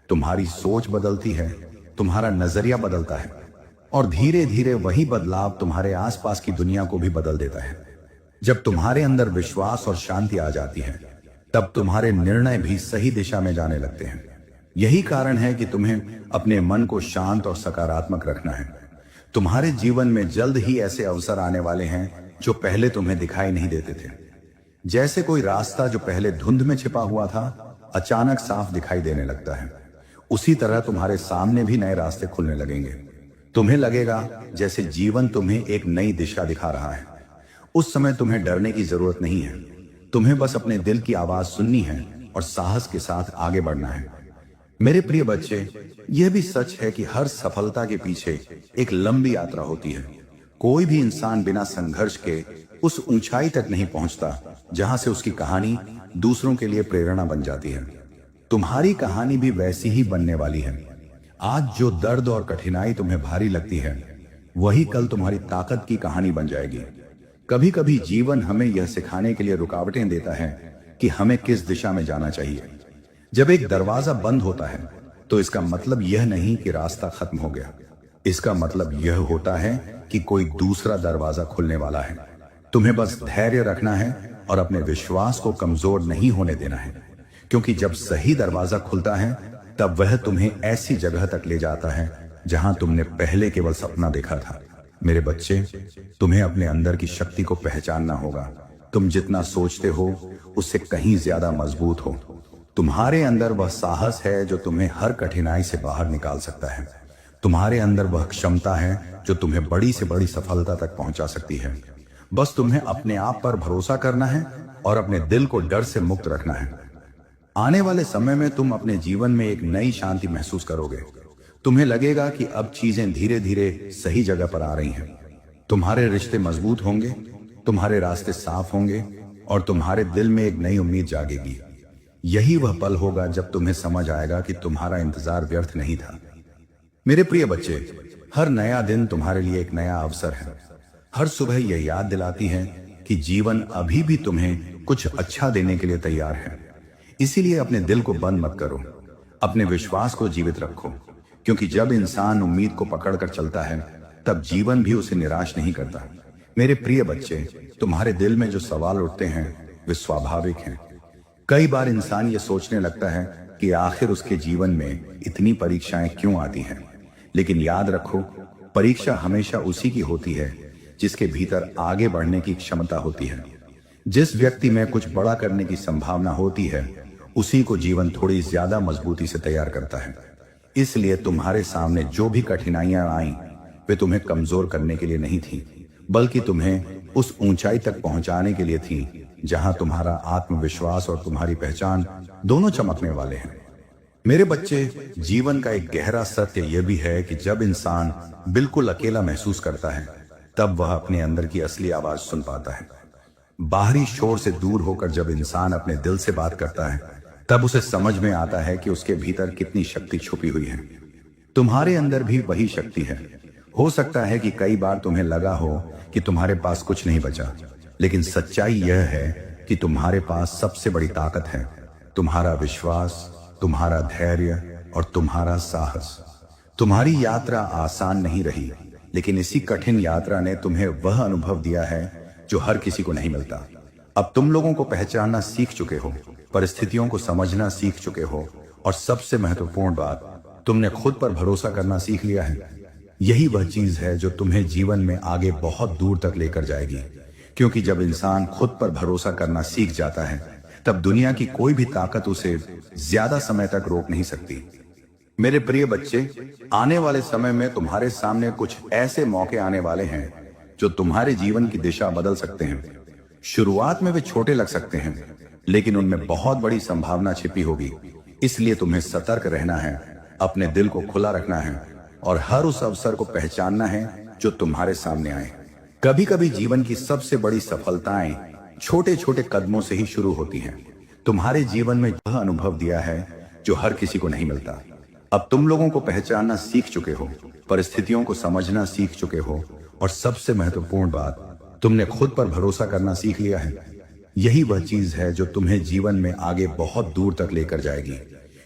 तुम्हारी सोच बदलती है, तुम्हारा नजरिया बदलता है और धीरे धीरे वही बदलाव तुम्हारे आसपास की दुनिया को भी बदल देता है। जब तुम्हारे अंदर विश्वास और शांति आ जाती है, तब तुम्हारे निर्णय भी सही दिशा में जाने लगते हैं। यही कारण है कि तुम्हें अपने मन को शांत और सकारात्मक रखना है। तुम्हारे जीवन में जल्द ही ऐसे अवसर आने वाले हैं जो पहले तुम्हें दिखाई नहीं देते थे। जैसे कोई रास्ता जो पहले धुंध में छिपा हुआ था, अचानक साफ दिखाई देने लगता है। उसी तरह तुम्हारे सामने भी नए रास्ते खुलने लगेंगे। तुम्हें लगेगा जैसे जीवन तुम्हें एक नई दिशा दिखा रहा है। उस समय तुम्हें डरने की जरूरत नहीं है। तुम्हें बस अपने दिल की आवाज सुननी है और साहस के साथ आगे बढ़ना है। मेरे प्रिय बच्चे, यह भी सच है कि हर सफलता के पीछे एक लंबी यात्रा होती है। कोई भी इंसान बिना संघर्ष के उस ऊंचाई तक नहीं पहुंचता जहां से उसकी कहानी दूसरों के लिए प्रेरणा बन जाती है। तुम्हारी कहानी भी वैसी ही बनने वाली है। आज जो दर्द और कठिनाई तुम्हें भारी लगती है, वही कल तुम्हारी ताकत की कहानी बन जाएगी। कभी कभी जीवन हमें यह सिखाने के लिए रुकावटें देता है कि हमें किस दिशा में जाना चाहिए। जब एक दरवाजा बंद होता है तो इसका मतलब यह नहीं कि रास्ता खत्म हो गया। इसका मतलब यह होता है कि कोई दूसरा दरवाजा खुलने वाला है। तुम्हें बस धैर्य रखना है और अपने विश्वास को कमजोर नहीं होने देना है, क्योंकि जब सही दरवाजा खुलता है तब वह तुम्हें ऐसी जगह तक ले जाता है जहां तुमने पहले केवल सपना देखा था। मेरे बच्चे, तुम्हें अपने अंदर की शक्ति को पहचानना होगा। तुम जितना सोचते हो उससे कहीं ज्यादा मजबूत हो। तुम्हारे अंदर वह साहस है जो तुम्हें हर कठिनाई से बाहर निकाल सकता है। तुम्हारे अंदर वह क्षमता है जो तुम्हें बड़ी से बड़ी सफलता तक पहुंचा सकती है। बस तुम्हें अपने आप पर भरोसा करना है और अपने दिल को डर से मुक्त रखना है। आने वाले समय में तुम अपने जीवन में एक नई शांति महसूस करोगे। तुम्हें लगेगा कि अब चीजें धीरे धीरे सही जगह पर आ रही हैं। तुम्हारे रिश्ते मजबूत होंगे, तुम्हारे रास्ते साफ होंगे और तुम्हारे दिल में एक नई उम्मीद जागेगी। यही वह पल होगा जब तुम्हें समझ आएगा कि तुम्हारा इंतजार व्यर्थ नहीं था। मेरे प्रिय बच्चे, हर नया दिन तुम्हारे लिए एक नया अवसर है। हर सुबह यह याद दिलाती है कि जीवन अभी भी तुम्हें कुछ अच्छा देने के लिए तैयार है। इसीलिए अपने दिल को बंद मत करो, अपने विश्वास को जीवित रखो, क्योंकि जब इंसान उम्मीद को पकड़कर चलता है तब जीवन भी उसे निराश नहीं करता। मेरे प्रिय बच्चे, तुम्हारे दिल में जो सवाल उठते हैं वे स्वाभाविक हैं। कई बार इंसान ये सोचने लगता है कि आखिर उसके जीवन में इतनी परीक्षाएं क्यों आती हैं। लेकिन याद रखो, परीक्षा हमेशा उसी की होती है जिसके भीतर आगे बढ़ने की क्षमता होती है। जिस व्यक्ति में कुछ बड़ा करने की संभावना होती है, उसी को जीवन थोड़ी ज्यादा मजबूती से तैयार करता है। इसलिए तुम्हारे सामने जो भी कठिनाइयां आईं, वे तुम्हें कमजोर करने के लिए नहीं थी, बल्कि तुम्हें उस ऊंचाई तक पहुंचाने के लिए थी जहां तुम्हारा आत्मविश्वास और तुम्हारी पहचान दोनों चमकने वाले हैं। मेरे बच्चे, जीवन का एक गहरा सत्य यह भी है कि जब इंसान बिल्कुल अकेला महसूस करता है, तब वह अपने अंदर की असली आवाज सुन पाता है। बाहरी शोर से दूर होकर जब इंसान अपने दिल से बात करता है, तब उसे समझ में आता है कि उसके भीतर कितनी शक्ति छुपी हुई है। तुम्हारे अंदर भी वही शक्ति है। हो सकता है कि कई बार तुम्हें लगा हो कि तुम्हारे पास कुछ नहीं बचा, लेकिन सच्चाई यह है कि तुम्हारे पास सबसे बड़ी ताकत है, तुम्हारा विश्वास, तुम्हारा धैर्य और तुम्हारा साहस। तुम्हारी यात्रा आसान नहीं रही, लेकिन इसी कठिन यात्रा ने तुम्हें वह अनुभव दिया है जो हर किसी को नहीं मिलता। अब तुम लोगों को पहचानना सीख चुके हो, परिस्थितियों को समझना सीख चुके हो और सबसे महत्वपूर्ण बात, तुमने खुद पर भरोसा करना सीख लिया है। यही वह चीज है जो तुम्हें जीवन में आगे बहुत दूर तक लेकर जाएगी, क्योंकि जब इंसान खुद पर भरोसा करना सीख जाता है, तब दुनिया की कोई भी ताकत उसे ज्यादा समय तक रोक नहीं सकती। मेरे प्रिय बच्चे, आने वाले समय में तुम्हारे सामने कुछ ऐसे मौके आने वाले हैं जो तुम्हारे जीवन की दिशा बदल सकते हैं। शुरुआत में वे छोटे लग सकते हैं, लेकिन उनमें बहुत बड़ी संभावना छिपी होगी। इसलिए तुम्हें सतर्क रहना है, अपने दिल को खुला रखना है और हर उस अवसर को पहचानना है जो तुम्हारे सामने आए। कभी कभी जीवन की सबसे बड़ी सफलताएं छोटे छोटे कदमों से ही शुरू होती हैं। तुम्हारे जीवन में वह अनुभव दिया है जो हर किसी को नहीं मिलता। अब तुम लोगों को पहचानना सीख चुके हो, परिस्थितियों को समझना सीख चुके हो, और सबसे महत्वपूर्ण बात, तुमने खुद पर भरोसा करना सीख लिया है। यही वह चीज है जो तुम्हें जीवन में आगे बहुत दूर तक लेकर जाएगी,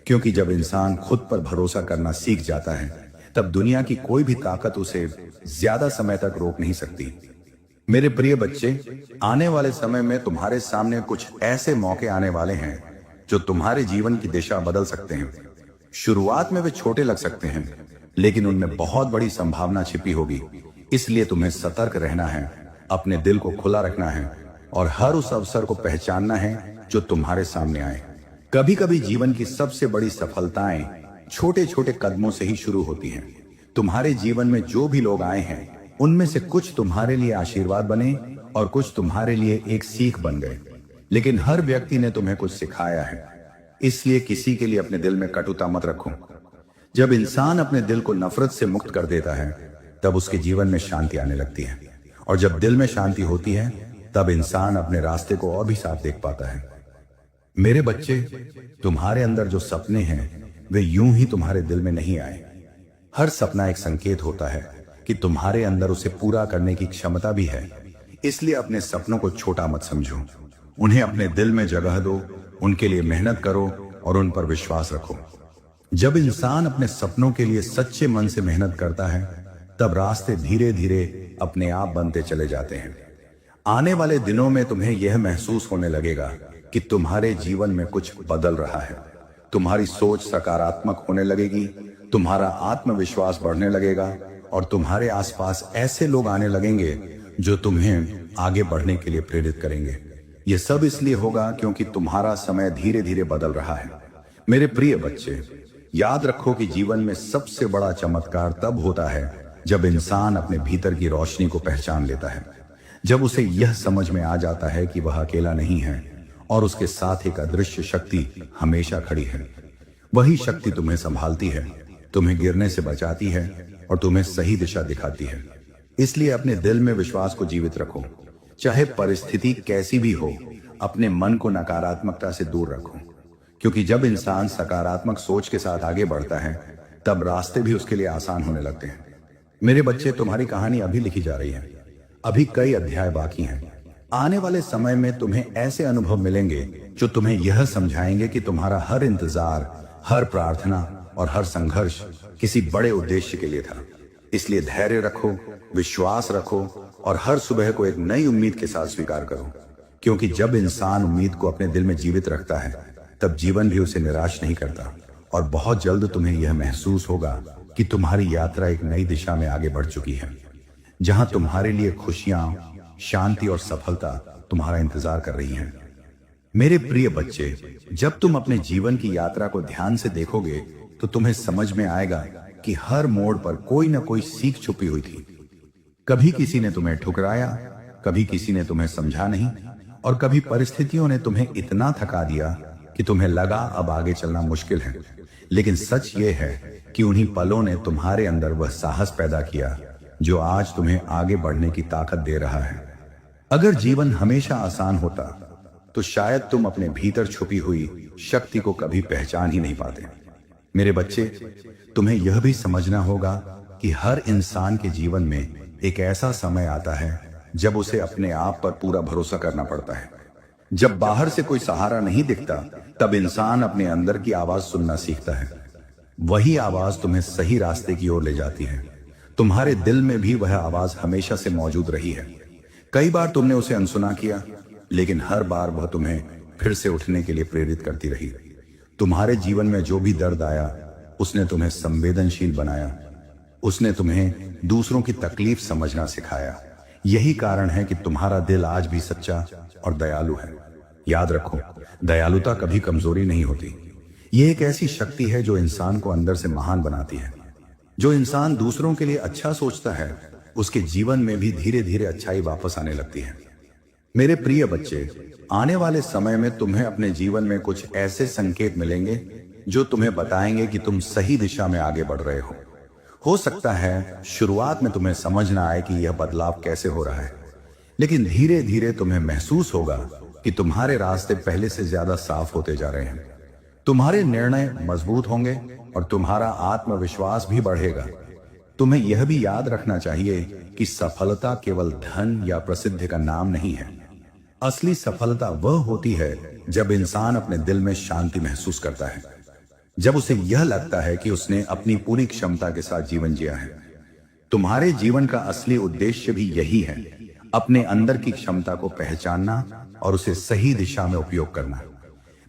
क्योंकि जब इंसान खुद पर भरोसा करना सीख जाता है, तब दुनिया की कोई भी ताकत उसे ज्यादा समय तक रोक नहीं सकती। मेरे प्रिय बच्चे, आने वाले समय में तुम्हारे सामने कुछ ऐसे मौके आने वाले हैं जो तुम्हारे जीवन की दिशा बदल सकते हैं। शुरुआत में वे छोटे लग सकते हैं, लेकिन उनमें बहुत बड़ी संभावना छिपी होगी। इसलिए तुम्हें सतर्क रहना है, अपने दिल को खुला रखना है और हर उस अवसर को पहचानना है जो तुम्हारे सामने आए। कभी कभी जीवन की सबसे बड़ी सफलताएं छोटे छोटे कदमों से ही शुरू होती हैं। तुम्हारे जीवन में जो भी लोग आए हैं, उनमें से कुछ तुम्हारे लिए आशीर्वाद बने और कुछ तुम्हारे लिए एक सीख बन गए। लेकिन हर व्यक्ति ने तुम्हें कुछ सिखाया है, इसलिए किसी के लिए अपने दिल में कटुता मत रखो। जब इंसान अपने दिल को नफरत से मुक्त कर देता है, तब उसके जीवन में शांति आने लगती है, और जब दिल में शांति होती है, तब इंसान अपने रास्ते को और भी साफ देख पाता है। मेरे बच्चे, तुम्हारे अंदर जो सपने हैं, वे यूं ही तुम्हारे दिल में नहीं आए। हर सपना एक संकेत होता है कि तुम्हारे अंदर उसे पूरा करने की क्षमता भी है। इसलिए अपने सपनों को छोटा मत समझो, उन्हें अपने दिल में जगह दो, उनके लिए मेहनत करो और उन पर विश्वास रखो। जब इंसान अपने सपनों के लिए सच्चे मन से मेहनत करता है, तब रास्ते धीरे धीरे अपने आप बनते चले जाते हैं। आने वाले दिनों में तुम्हें यह महसूस होने लगेगा कि तुम्हारे जीवन में कुछ बदल रहा है। तुम्हारी सोच सकारात्मक होने लगेगी, तुम्हारा आत्मविश्वास बढ़ने लगेगा और तुम्हारे आसपास ऐसे लोग आने लगेंगे जो तुम्हें आगे बढ़ने के लिए प्रेरित करेंगे। यह सब इसलिए होगा क्योंकि तुम्हारा समय धीरे धीरे बदल रहा है। मेरे प्रिय बच्चे, याद रखो कि जीवन में सबसे बड़ा चमत्कार तब होता है जब इंसान अपने भीतर की रोशनी को पहचान लेता है, जब उसे यह समझ में आ जाता है कि वह अकेला नहीं है और उसके साथ एक अदृश्य शक्ति हमेशा खड़ी है। वही शक्ति तुम्हें संभालती है, तुम्हें गिरने से बचाती है और तुम्हें सही दिशा दिखाती है। इसलिए अपने दिल में विश्वास को जीवित रखो, चाहे परिस्थिति कैसी भी हो। अपने मन को नकारात्मकता से दूर रखो, क्योंकि जब इंसान सकारात्मक सोच के साथ आगे बढ़ता है, तब रास्ते भी उसके लिए आसान होने लगते हैं। मेरे बच्चे, तुम्हारी कहानी अभी लिखी जा रही है, अभी कई अध्याय बाकी हैं। आने वाले समय में तुम्हें ऐसे अनुभव मिलेंगे जो तुम्हें यह समझाएंगे कि तुम्हारा हर इंतजार, हर प्रार्थना और हर संघर्ष किसी बड़े उद्देश्य के लिए था। इसलिए धैर्य रखो, विश्वास रखो और हर सुबह को एक नई उम्मीद के साथ स्वीकार करो, क्योंकि जब इंसान उम्मीद को अपने दिल में जीवित रखता है, तब जीवन भी उसे निराश नहीं करता और बहुत जल्द तुम्हें यह महसूस होगा कि तुम्हारी यात्रा एक नई दिशा में आगे बढ़ चुकी है, जहां तुम्हारे लिए खुशियां, शांति और सफलता तुम्हारा इंतजार कर रही हैं। मेरे प्रिय बच्चे, जब तुम अपने जीवन की यात्रा को ध्यान से देखोगे तो तुम्हें समझ में आएगा कि हर मोड़ पर कोई न कोई सीख छुपी हुई थी। कभी किसी ने तुम्हें ठुकराया, कभी किसी ने तुम्हें समझा नहीं, और कभी परिस्थितियों ने तुम्हें इतना थका दिया कि तुम्हें लगा अब आगे चलना मुश्किल है। लेकिन सच ये है कि उन्हीं पलों ने तुम्हारे अंदर वह साहस पैदा किया जो आज तुम्हें आगे बढ़ने की ताकत दे रहा है। अगर जीवन हमेशा आसान होता तो शायद तुम अपने भीतर छुपी हुई शक्ति को कभी पहचान ही नहीं पाते। मेरे बच्चे, तुम्हें यह भी समझना होगा कि हर इंसान के जीवन में एक ऐसा समय आता है जब उसे अपने आप पर पूरा भरोसा करना पड़ता है। जब बाहर से कोई सहारा नहीं दिखता, तब इंसान अपने अंदर की आवाज सुनना सीखता है। वही आवाज तुम्हें सही रास्ते की ओर ले जाती है। तुम्हारे दिल में भी वह आवाज हमेशा से मौजूद रही है। कई बार तुमने उसे अनसुना किया, लेकिन हर बार वह तुम्हें फिर से उठने के लिए प्रेरित करती रही। तुम्हारे जीवन में जो भी दर्द आया, उसने तुम्हें संवेदनशील बनाया। उसने तुम्हें दूसरों की तकलीफ समझना सिखाया। यही कारण है कि तुम्हारा दिल आज भी सच्चा और दयालु है। याद रखो, दयालुता कभी कमजोरी नहीं होती। यह एक ऐसी शक्ति है जो इंसान को अंदर से महान बनाती है। जो इंसान दूसरों के लिए अच्छा सोचता है, उसके जीवन में भी धीरे धीरे अच्छाई वापस आने लगती है। मेरे प्रिय बच्चे, आने वाले समय में तुम्हें अपने जीवन में कुछ ऐसे संकेत मिलेंगे जो तुम्हें बताएंगे कि तुम सही दिशा में आगे बढ़ रहे हो सकता है शुरुआत में तुम्हें समझ ना आए कि यह बदलाव कैसे हो रहा है, लेकिन धीरे धीरे तुम्हें महसूस होगा कि तुम्हारे रास्ते पहले से ज्यादा साफ होते जा रहे हैं। तुम्हारे निर्णय मजबूत होंगे और तुम्हारा आत्मविश्वास भी बढ़ेगा। तुम्हें यह भी याद रखना चाहिए कि सफलता केवल धन या प्रसिद्धि का नाम नहीं है। असली सफलता वह होती है जब इंसान अपने दिल में शांति महसूस करता है, जब उसे यह लगता है कि उसने अपनी पूरी क्षमता के साथ जीवन जिया है। तुम्हारे जीवन का असली उद्देश्य भी यही है, अपने अंदर की क्षमता को पहचानना और उसे सही दिशा में उपयोग करना।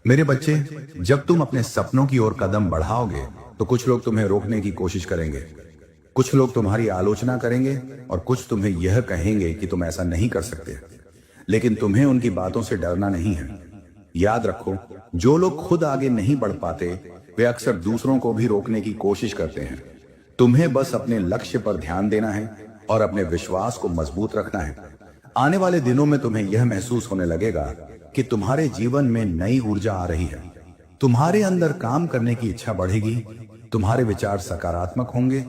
मेरे बच्चे, जब तुम अपने सपनों की ओर कदम बढ़ाओगे तो कुछ लोग तुम्हें रोकने की कोशिश करेंगे, कुछ लोग तुम्हारी आलोचना करेंगे और कुछ तुम्हें यह कहेंगे कि तुम ऐसा नहीं कर सकते। लेकिन तुम्हें उनकी बातों से डरना नहीं है। याद रखो, जो लोग खुद आगे नहीं बढ़ पाते वे अक्सर दूसरों को भी रोकने की कोशिश करते हैं। तुम्हें बस अपने लक्ष्य पर ध्यान देना है और अपने विश्वास को मजबूत रखना है। आने वाले दिनों में तुम्हें यह महसूस होने लगेगा कि तुम्हारे जीवन में नई ऊर्जा आ रही है। तुम्हारे अंदर काम करने की इच्छा बढ़ेगी, तुम्हारे विचार सकारात्मक होंगे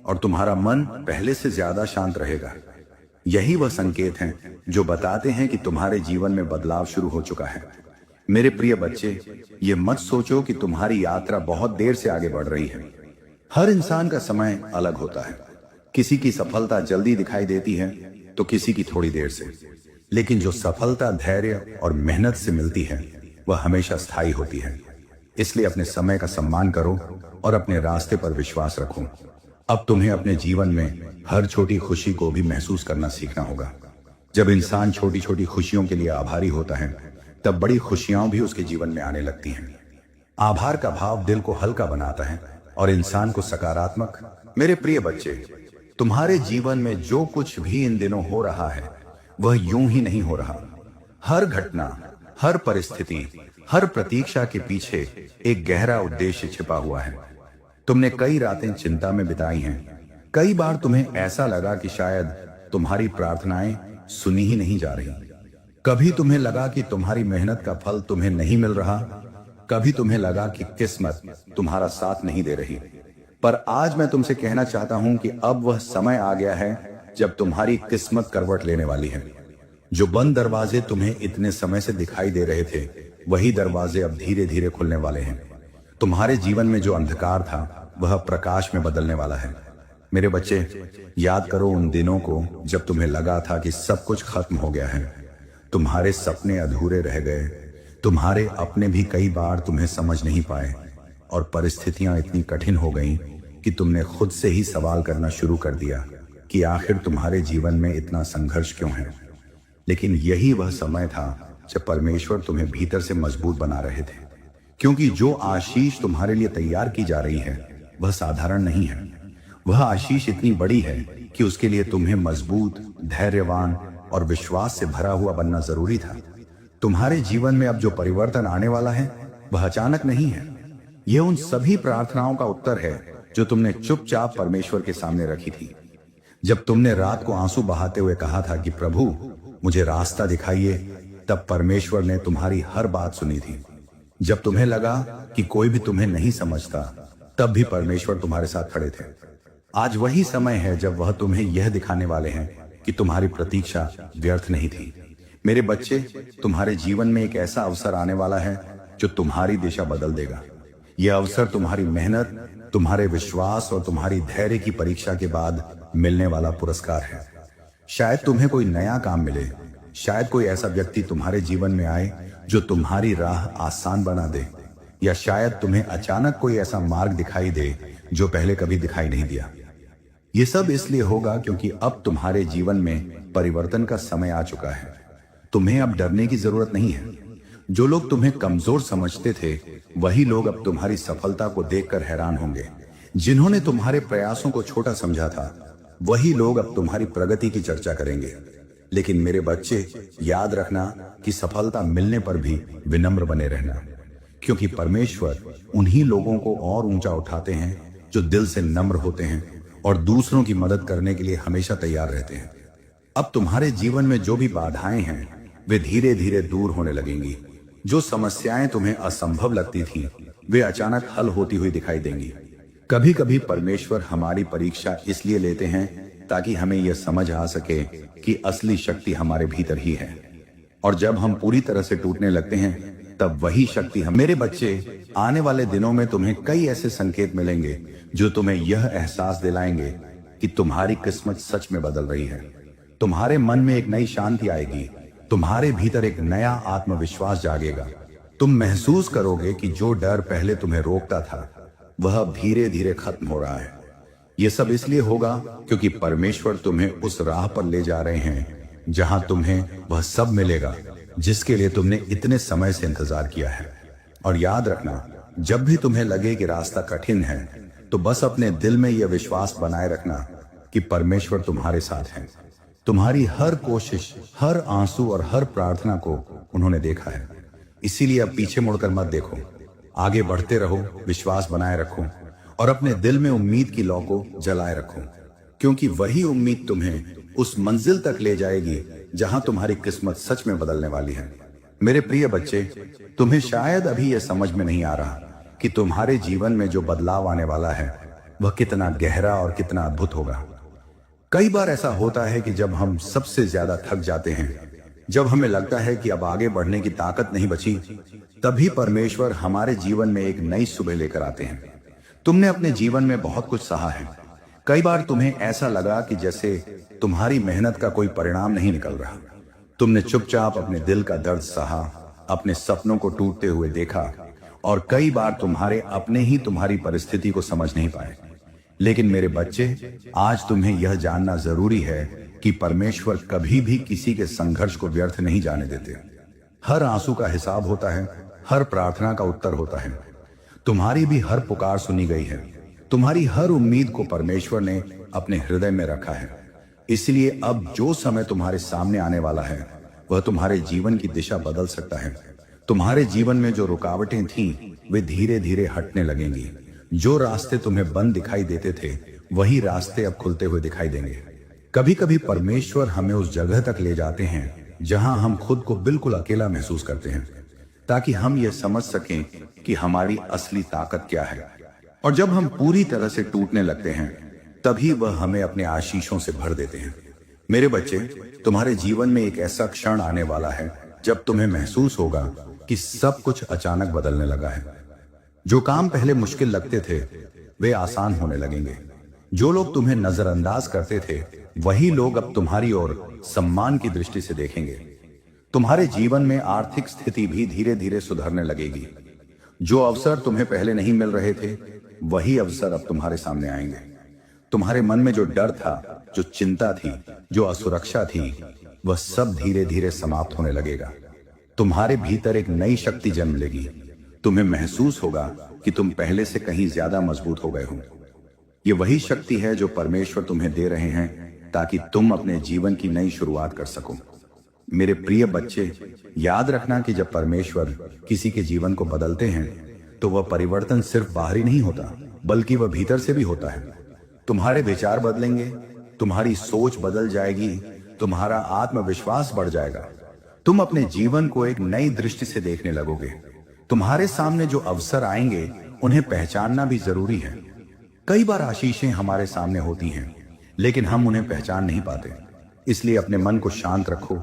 और तुम्हारा मन पहले से ज्यादा शांत रहेगा। यही वह संकेत हैं जो बताते हैं कि तुम्हारे जीवन में बदलाव शुरू हो चुका है। मेरे प्रिय बच्चे, ये मत सोचो कि तुम्हारी यात्रा बहुत देर से आगे बढ़ रही है। हर इंसान का समय अलग होता है। किसी की सफलता जल्दी दिखाई देती है तो किसी की थोड़ी देर से, लेकिन जो सफलता धैर्य और मेहनत से मिलती है वह हमेशा स्थायी होती है। इसलिए अपने समय का सम्मान करो और अपने रास्ते पर विश्वास रखो। अब तुम्हें अपने जीवन में हर छोटी खुशी को भी महसूस करना सीखना होगा। जब इंसान छोटी छोटी खुशियों के लिए आभारी होता है तब बड़ी खुशियां भी उसके जीवन में आने लगती हैं। आभार का भाव दिल को हल्का बनाता है और इंसान को सकारात्मक। मेरे प्रिय बच्चे, तुम्हारे जीवन में जो कुछ भी इन दिनों हो रहा है वह यूं ही नहीं हो रहा। हर घटना, हर परिस्थिति, हर प्रतीक्षा के पीछे एक गहरा उद्देश्य छिपा हुआ है। तुमने कई रातें चिंता में बिताई हैं। कई बार तुम्हें ऐसा लगा कि शायद तुम्हारी प्रार्थनाएं सुनी ही नहीं जा रही। कभी तुम्हें लगा कि तुम्हारी मेहनत का फल तुम्हें नहीं मिल रहा, कभी तुम्हें लगा कि किस्मत तुम्हारा साथ नहीं दे रही। पर आज मैं तुमसे कहना चाहता हूं कि अब वह समय आ गया है जब तुम्हारी किस्मत करवट लेने वाली है। जो बंद दरवाजे तुम्हें इतने समय से दिखाई दे रहे थे वही दरवाजे अब धीरे धीरे खुलने वाले हैं। तुम्हारे जीवन में जो अंधकार था वह प्रकाश में बदलने वाला है। मेरे बच्चे, याद करो उन दिनों को जब तुम्हें लगा था कि सब कुछ खत्म हो गया है। तुम्हारे सपने अधूरे रह गए, तुम्हारे अपने भी कई बार तुम्हें समझ नहीं पाए और परिस्थितियां इतनी कठिन हो गईं कि तुमने खुद से ही सवाल करना शुरू कर दिया कि आखिर तुम्हारे जीवन में इतना संघर्ष क्यों है। लेकिन यही वह समय था जब परमेश्वर तुम्हें भीतर से मजबूत बना रहे थे, क्योंकि जो आशीष तुम्हारे लिए तैयार की जा रही है वह साधारण नहीं है। वह आशीष इतनी बड़ी है कि उसके लिए तुम्हें मजबूत, धैर्यवान और विश्वास से भरा हुआ बनना जरूरी था। तुम्हारे जीवन में अब जो परिवर्तन आने वाला है वह अचानक नहीं है। यह उन सभी प्रार्थनाओं का उत्तर है जो तुमने चुपचाप परमेश्वर के सामने रखी थी। जब तुमने रात को आंसू बहाते हुए कहा था कि प्रभु मुझे रास्ता दिखाइए, तब परमेश्वर ने तुम्हारी हर बात सुनी थी। जब तुम्हें लगा कि कोई भी तुम्हें नहीं समझता, तब भी परमेश्वर तुम्हारे साथ खड़े थे। आज वही समय है जब वह तुम्हें यह दिखाने वाले हैं कि तुम्हारी प्रतीक्षा व्यर्थ नहीं थी। मेरे बच्चे, तुम्हारे जीवन में एक ऐसा अवसर आने वाला है जो तुम्हारी दिशा बदल देगा। यह अवसर तुम्हारी मेहनत, तुम्हारे विश्वास और तुम्हारी धैर्य की परीक्षा के बाद मिलने वाला पुरस्कार है। शायद तुम्हें कोई नया काम मिले, शायद कोई ऐसा व्यक्ति तुम्हारे जीवन में आए जो तुम्हारी राह आसान बना दे, या शायद तुम्हें अचानक कोई ऐसा मार्ग दिखाई दे जो पहले कभी दिखाई नहीं दिया। ये सब इसलिए होगा क्योंकि अब तुम्हारे जीवन में परिवर्तन का समय आ चुका है। तुम्हें अब डरने की जरूरत नहीं है। जो लोग तुम्हें कमजोर समझते थे वही लोग अब तुम्हारी सफलता को देखकर हैरान होंगे। जिन्होंने तुम्हारे प्रयासों को छोटा समझा था वही लोग अब तुम्हारी प्रगति की चर्चा करेंगे। लेकिन मेरे बच्चे, याद रखना कि सफलता मिलने पर भी विनम्र बने रहना, क्योंकि परमेश्वर उन्हीं लोगों को और ऊंचा उठाते हैं जो दिल से नम्र होते हैं और दूसरों की मदद करने के लिए हमेशा तैयार रहते हैं। अब तुम्हारे जीवन में जो भी बाधाएं हैं वे धीरे धीरे दूर होने लगेंगी। जो समस्याएं तुम्हें असंभव लगती थीं, वे अचानक हल होती हुई दिखाई देंगी। कभी कभी परमेश्वर हमारी परीक्षा इसलिए लेते हैं ताकि हमें यह समझ आ सके कि असली शक्ति हमारे भीतर ही है। और जब हम पूरी तरह से टूटने लगते हैं तब वही शक्ति हम। मेरे बच्चे, आने वाले दिनों में तुम्हें कई ऐसे संकेत मिलेंगे जो तुम्हें यह एहसास दिलाएंगे कि तुम्हारी किस्मत सच में बदल रही है। तुम्हारे मन में एक नई शांति आएगी, तुम्हारे भीतर एक नया आत्मविश्वास जागेगा। तुम महसूस करोगे कि जो डर पहले तुम्हें रोकता था वह अब धीरे धीरे खत्म हो रहा है। यह सब इसलिए होगा क्योंकि परमेश्वर तुम्हें उस राह पर ले जा रहे हैं जहां तुम्हें वह सब मिलेगा जिसके लिए तुमने इतने समय से इंतजार किया है। और याद रखना, जब भी तुम्हें लगे कि रास्ता कठिन है तो बस अपने दिल में यह विश्वास बनाए रखना कि परमेश्वर तुम्हारे साथ है। तुम्हारी हर कोशिश, हर आंसू और हर प्रार्थना को उन्होंने देखा है। इसीलिए अब पीछे मुड़कर मत देखो, आगे बढ़ते रहो, विश्वास बनाए रखो और अपने दिल में उम्मीद की लौ को जलाए रखो, क्योंकि वही उम्मीद तुम्हें उस मंजिल तक ले जाएगी जहां तुम्हारी किस्मत सच में बदलने वाली है। मेरे प्रिय बच्चे, तुम्हें शायद अभी यह समझ में नहीं आ रहा कि तुम्हारे जीवन में जो बदलाव आने वाला है वह कितना गहरा और कितना अद्भुत होगा। कई बार ऐसा होता है कि जब हम सबसे ज्यादा थक जाते हैं, जब हमें लगता है कि अब आगे बढ़ने की ताकत नहीं बची, तभी परमेश्वर हमारे जीवन में एक नई सुबह लेकर आते हैं। तुमने अपने जीवन में बहुत कुछ सहा है। कई बार तुम्हें ऐसा लगा कि जैसे तुम्हारी मेहनत का कोई परिणाम नहीं निकल रहा। तुमने चुपचाप अपने दिल का दर्द सहा, अपने सपनों को टूटते हुए देखा और कई बार तुम्हारे अपने ही तुम्हारी परिस्थिति को समझ नहीं पाए। लेकिन मेरे बच्चे, आज तुम्हें यह जानना जरूरी है कि परमेश्वर कभी भी किसी के संघर्ष को व्यर्थ नहीं जाने देते। हर आंसू का हिसाब होता है, हर प्रार्थना का उत्तर होता है। तुम्हारी भी हर पुकार सुनी गई है। तुम्हारी हर उम्मीद को परमेश्वर ने अपने हृदय में रखा है। इसलिए अब जो समय तुम्हारे सामने आने वाला है वह तुम्हारे जीवन की दिशा बदल सकता है। तुम्हारे जीवन में जो रुकावटें थीं वे धीरे धीरे हटने लगेंगी। जो रास्ते तुम्हें बंद दिखाई देते थे वही रास्ते अब खुलते हुए दिखाई देंगे। कभी कभी परमेश्वर हमें उस जगह तक ले जाते हैं जहां हम खुद को बिल्कुल अकेला महसूस करते हैं, ताकि हम ये समझ सकें कि हमारी असली ताकत क्या है। और जब हम पूरी तरह से टूटने लगते हैं तभी वह हमें अपने आशीषों से भर देते हैं। मेरे बच्चे, तुम्हारे जीवन में एक ऐसा क्षण आने वाला है जब तुम्हें महसूस होगा कि सब कुछ अचानक बदलने लगा है। जो काम पहले मुश्किल लगते थे वे आसान होने लगेंगे। जो लोग तुम्हें नजरअंदाज करते थे वही लोग अब तुम्हारी ओर सम्मान की दृष्टि से देखेंगे। तुम्हारे जीवन में आर्थिक स्थिति भी धीरे धीरे सुधरने लगेगी। जो अवसर तुम्हें पहले नहीं मिल रहे थे वही अवसर अब तुम्हारे सामने आएंगे। तुम्हारे मन में जो डर था, जो चिंता थी, जो असुरक्षा थी, वह सब धीरे धीरे समाप्त होने लगेगा। तुम्हारे भीतर एक नई शक्ति जन्म लेगी। तुम्हें महसूस होगा कि तुम पहले से कहीं ज्यादा मजबूत हो गए हो। ये वही शक्ति है जो परमेश्वर तुम्हें दे रहे हैं ताकि तुम अपने जीवन की नई शुरुआत कर सको। मेरे प्रिय बच्चे, याद रखना कि जब परमेश्वर किसी के जीवन को बदलते हैं तो वह परिवर्तन सिर्फ बाहरी नहीं होता बल्कि वह भीतर से भी होता है। तुम्हारे विचार बदलेंगे, तुम्हारी सोच बदल जाएगी, तुम्हारा आत्मविश्वास बढ़ जाएगा। तुम अपने जीवन को एक नई दृष्टि से देखने लगोगे। तुम्हारे सामने जो अवसर आएंगे उन्हें पहचानना भी जरूरी है। कई बार आशीषें हमारे सामने होती हैं लेकिन हम उन्हें पहचान नहीं पाते। इसलिए अपने मन को शांत रखो,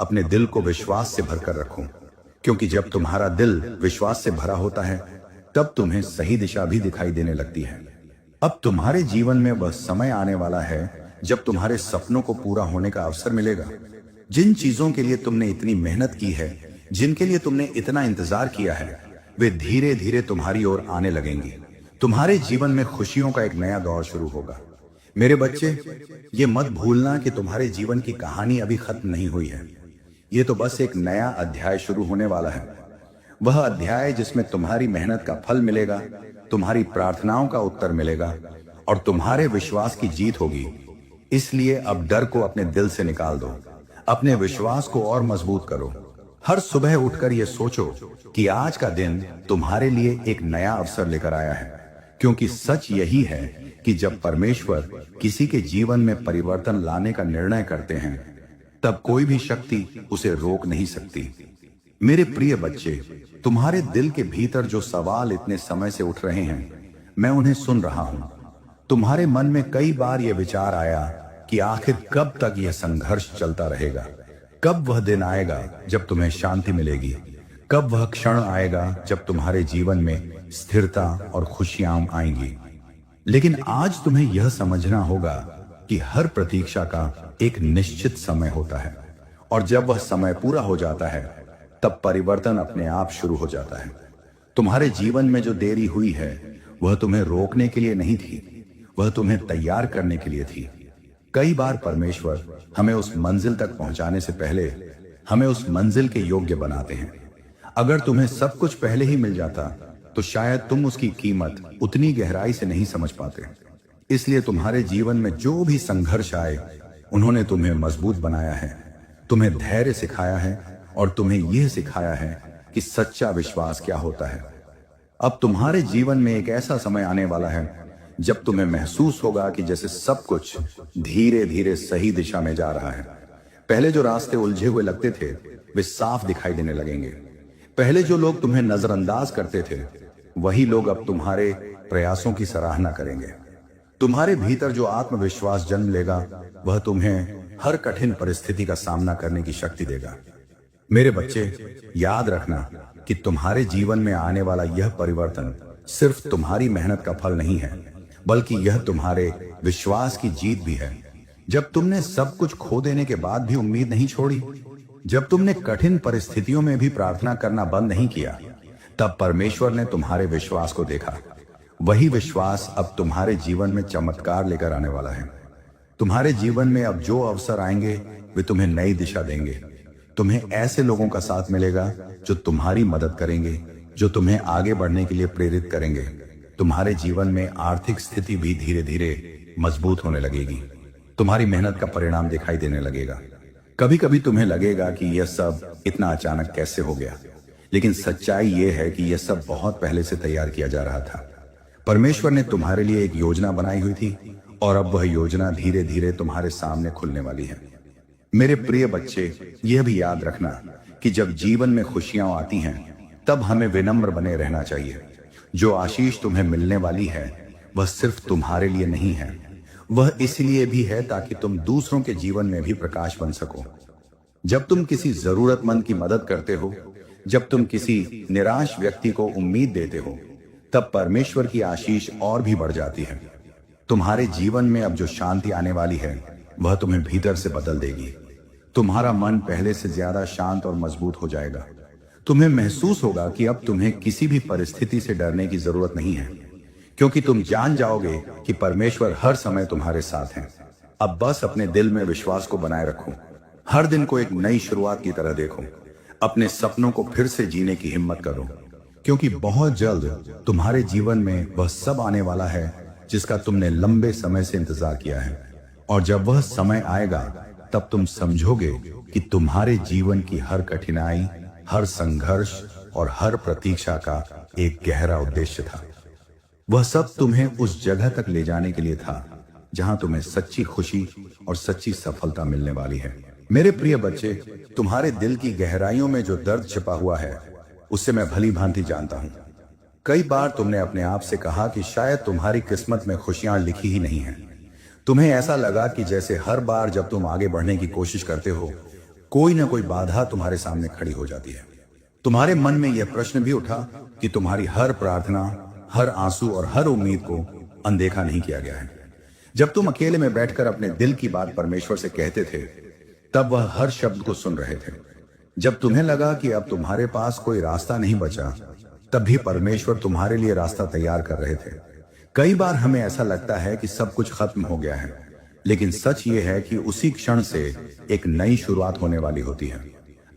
अपने दिल को विश्वास से भरकर रखो, क्योंकि जब तुम्हारा दिल विश्वास से भरा होता है तब तुम्हें सही दिशा भी दिखाई देने लगती है। अब तुम्हारे जीवन में वह समय आने वाला है जब तुम्हारे सपनों को पूरा होने का अवसर मिलेगा। जिन चीजों के लिए तुमने इतनी मेहनत की है, जिनके लिए तुमने इतना इंतजार किया है, वे धीरे धीरे तुम्हारी ओर आने लगेंगी। तुम्हारे जीवन में खुशियों का एक नया दौर शुरू होगा। मेरे बच्चे, ये मत भूलना कि तुम्हारे जीवन की कहानी अभी खत्म नहीं हुई है। ये तो बस एक नया अध्याय शुरू होने वाला है। वह अध्याय जिसमें तुम्हारी मेहनत का फल मिलेगा, तुम्हारी प्रार्थनाओं का उत्तर मिलेगा और तुम्हारे विश्वास की जीत होगी। इसलिए अब डर को अपने दिल से निकाल दो, अपने विश्वास को और मजबूत करो। हर सुबह उठकर यह सोचो कि आज का दिन तुम्हारे लिए एक नया अवसर लेकर आया है, क्योंकि सच यही है कि जब परमेश्वर किसी के जीवन में परिवर्तन लाने का निर्णय करते हैं तब कोई भी शक्ति उसे रोक नहीं सकती। मेरे प्रिय बच्चे, तुम्हारे दिल के भीतर जो सवाल इतने समय से उठ रहे हैं मैं उन्हें सुन रहा हूं। तुम्हारे मन में कई बार यह विचार आया कि आखिर कब तक यह संघर्ष चलता रहेगा, कब वह दिन आएगा जब तुम्हें शांति मिलेगी, कब वह क्षण आएगा जब तुम्हारे जीवन में स्थिरता और खुशियां आएंगी। लेकिन आज तुम्हें यह समझना होगा कि हर प्रतीक्षा का एक निश्चित समय होता है, और जब वह समय पूरा हो जाता है तब परिवर्तन अपने आप शुरू हो जाता है। तुम्हारे जीवन में जो देरी हुई है वह तुम्हें रोकने के लिए नहीं थी, वह तुम्हें तैयार करने के लिए थी। कई बार परमेश्वर हमें उस मंजिल तक पहुंचाने से पहले हमें उस मंजिल के योग्य बनाते हैं। अगर तुम्हें सब कुछ पहले ही मिल जाता तो शायद तुम उसकी कीमत उतनी गहराई से नहीं समझ पाते। इसलिए तुम्हारे जीवन में जो भी संघर्ष आए, उन्होंने तुम्हें मजबूत बनाया है, तुम्हें धैर्य सिखाया है और तुम्हें यह सिखाया है कि सच्चा विश्वास क्या होता है। अब तुम्हारे जीवन में एक ऐसा समय आने वाला है जब तुम्हें महसूस होगा कि जैसे सब कुछ धीरे धीरे सही दिशा में जा रहा है। पहले जो रास्ते उलझे हुए लगते थे वे साफ दिखाई देने लगेंगे। पहले जो लोग तुम्हें नजरअंदाज करते थे वही लोग अब तुम्हारे प्रयासों की सराहना करेंगे। तुम्हारे भीतर जो आत्मविश्वास जन्म लेगा वह तुम्हें हर कठिन परिस्थिति का सामना करने की शक्ति देगा। मेरे बच्चे, याद रखना कि तुम्हारे जीवन में आने वाला यह परिवर्तन सिर्फ तुम्हारी मेहनत का फल नहीं है, बल्कि यह तुम्हारे विश्वास की जीत भी है। जब तुमने सब कुछ खो देने के बाद भी उम्मीद नहीं छोड़ी, जब तुमने कठिन परिस्थितियों में भी प्रार्थना करना बंद नहीं किया, तब परमेश्वर ने तुम्हारे विश्वास को देखा। वही विश्वास अब तुम्हारे जीवन में चमत्कार लेकर आने वाला है। तुम्हारे जीवन में अब जो अवसर आएंगे वे तुम्हें नई दिशा देंगे। तुम्हें ऐसे लोगों का साथ मिलेगा जो तुम्हारी मदद करेंगे, जो तुम्हें आगे बढ़ने के लिए प्रेरित करेंगे। तुम्हारे जीवन में आर्थिक स्थिति भी धीरे धीरे मजबूत होने लगेगी। तुम्हारी मेहनत का परिणाम दिखाई देने लगेगा। कभी कभी तुम्हें लगेगा कि यह सब इतना अचानक कैसे हो गया, लेकिन सच्चाई यह है कि यह सब बहुत पहले से तैयार किया जा रहा था। परमेश्वर ने तुम्हारे लिए एक योजना बनाई हुई थी और अब वह योजना धीरे धीरे तुम्हारे सामने खुलने वाली है। मेरे प्रिय बच्चे, यह भी याद रखना कि जब जीवन में खुशियां आती हैं तब हमें विनम्र बने रहना चाहिए। जो आशीष तुम्हें मिलने वाली है वह सिर्फ तुम्हारे लिए नहीं है, वह इसलिए भी है ताकि तुम दूसरों के जीवन में भी प्रकाश बन सको। जब तुम किसी जरूरतमंद की मदद करते हो, जब तुम किसी निराश व्यक्ति को उम्मीद देते हो, तब परमेश्वर की आशीष और भी बढ़ जाती है। तुम्हारे जीवन में अब जो शांति आने वाली है वह तुम्हें भीतर से बदल देगी। तुम्हारा मन पहले से ज्यादा शांत और मजबूत हो जाएगा। तुम्हें महसूस होगा कि अब तुम्हें किसी भी परिस्थिति से डरने की जरूरत नहीं है, क्योंकि तुम जान जाओगे कि परमेश्वर हर समय तुम्हारे साथ है। अब बस अपने दिल में विश्वास को बनाए रखो। हर दिन को एक नई शुरुआत की तरह देखो। अपने सपनों को फिर से जीने की हिम्मत करो, क्योंकि बहुत जल्द तुम्हारे जीवन में वह सब आने वाला है जिसका तुमने लंबे समय से इंतजार किया है। और जब वह समय आएगा तब तुम समझोगे कि तुम्हारे जीवन की हर कठिनाई, हर संघर्ष और हर प्रतीक्षा का एक गहरा उद्देश्य था। वह सब तुम्हें उस जगह तक ले जाने के लिए था जहां तुम्हें सच्ची खुशी और सच्ची सफलता मिलने वाली है। मेरे प्रिय बच्चे, तुम्हारे दिल की गहराइयों में जो दर्द छिपा हुआ है उससे मैं भली भांति जानता हूं। कई बार तुमने अपने आप से कहा कि शायद तुम्हारी किस्मत में खुशियां लिखी ही नहीं है। तुम्हें ऐसा लगा कि जैसे हर बार जब तुम आगे बढ़ने की कोशिश करते हो, कोई ना कोई बाधा तुम्हारे सामने खड़ी हो जाती है। तुम्हारे मन में यह प्रश्न भी उठा कि तुम्हारी हर प्रार्थना, हर आंसू और हर उम्मीद को अनदेखा नहीं किया गया है। जब तुम अकेले में बैठकर अपने दिल की बात परमेश्वर से कहते थे, तब वह हर शब्द को सुन रहे थे। जब तुम्हें लगा कि अब तुम्हारे पास कोई रास्ता नहीं बचा, तब भी परमेश्वर तुम्हारे लिए रास्ता तैयार कर रहे थे। कई बार हमें ऐसा लगता है कि सब कुछ खत्म हो गया है, लेकिन सच ये है कि उसी क्षण से एक नई शुरुआत होने वाली होती है।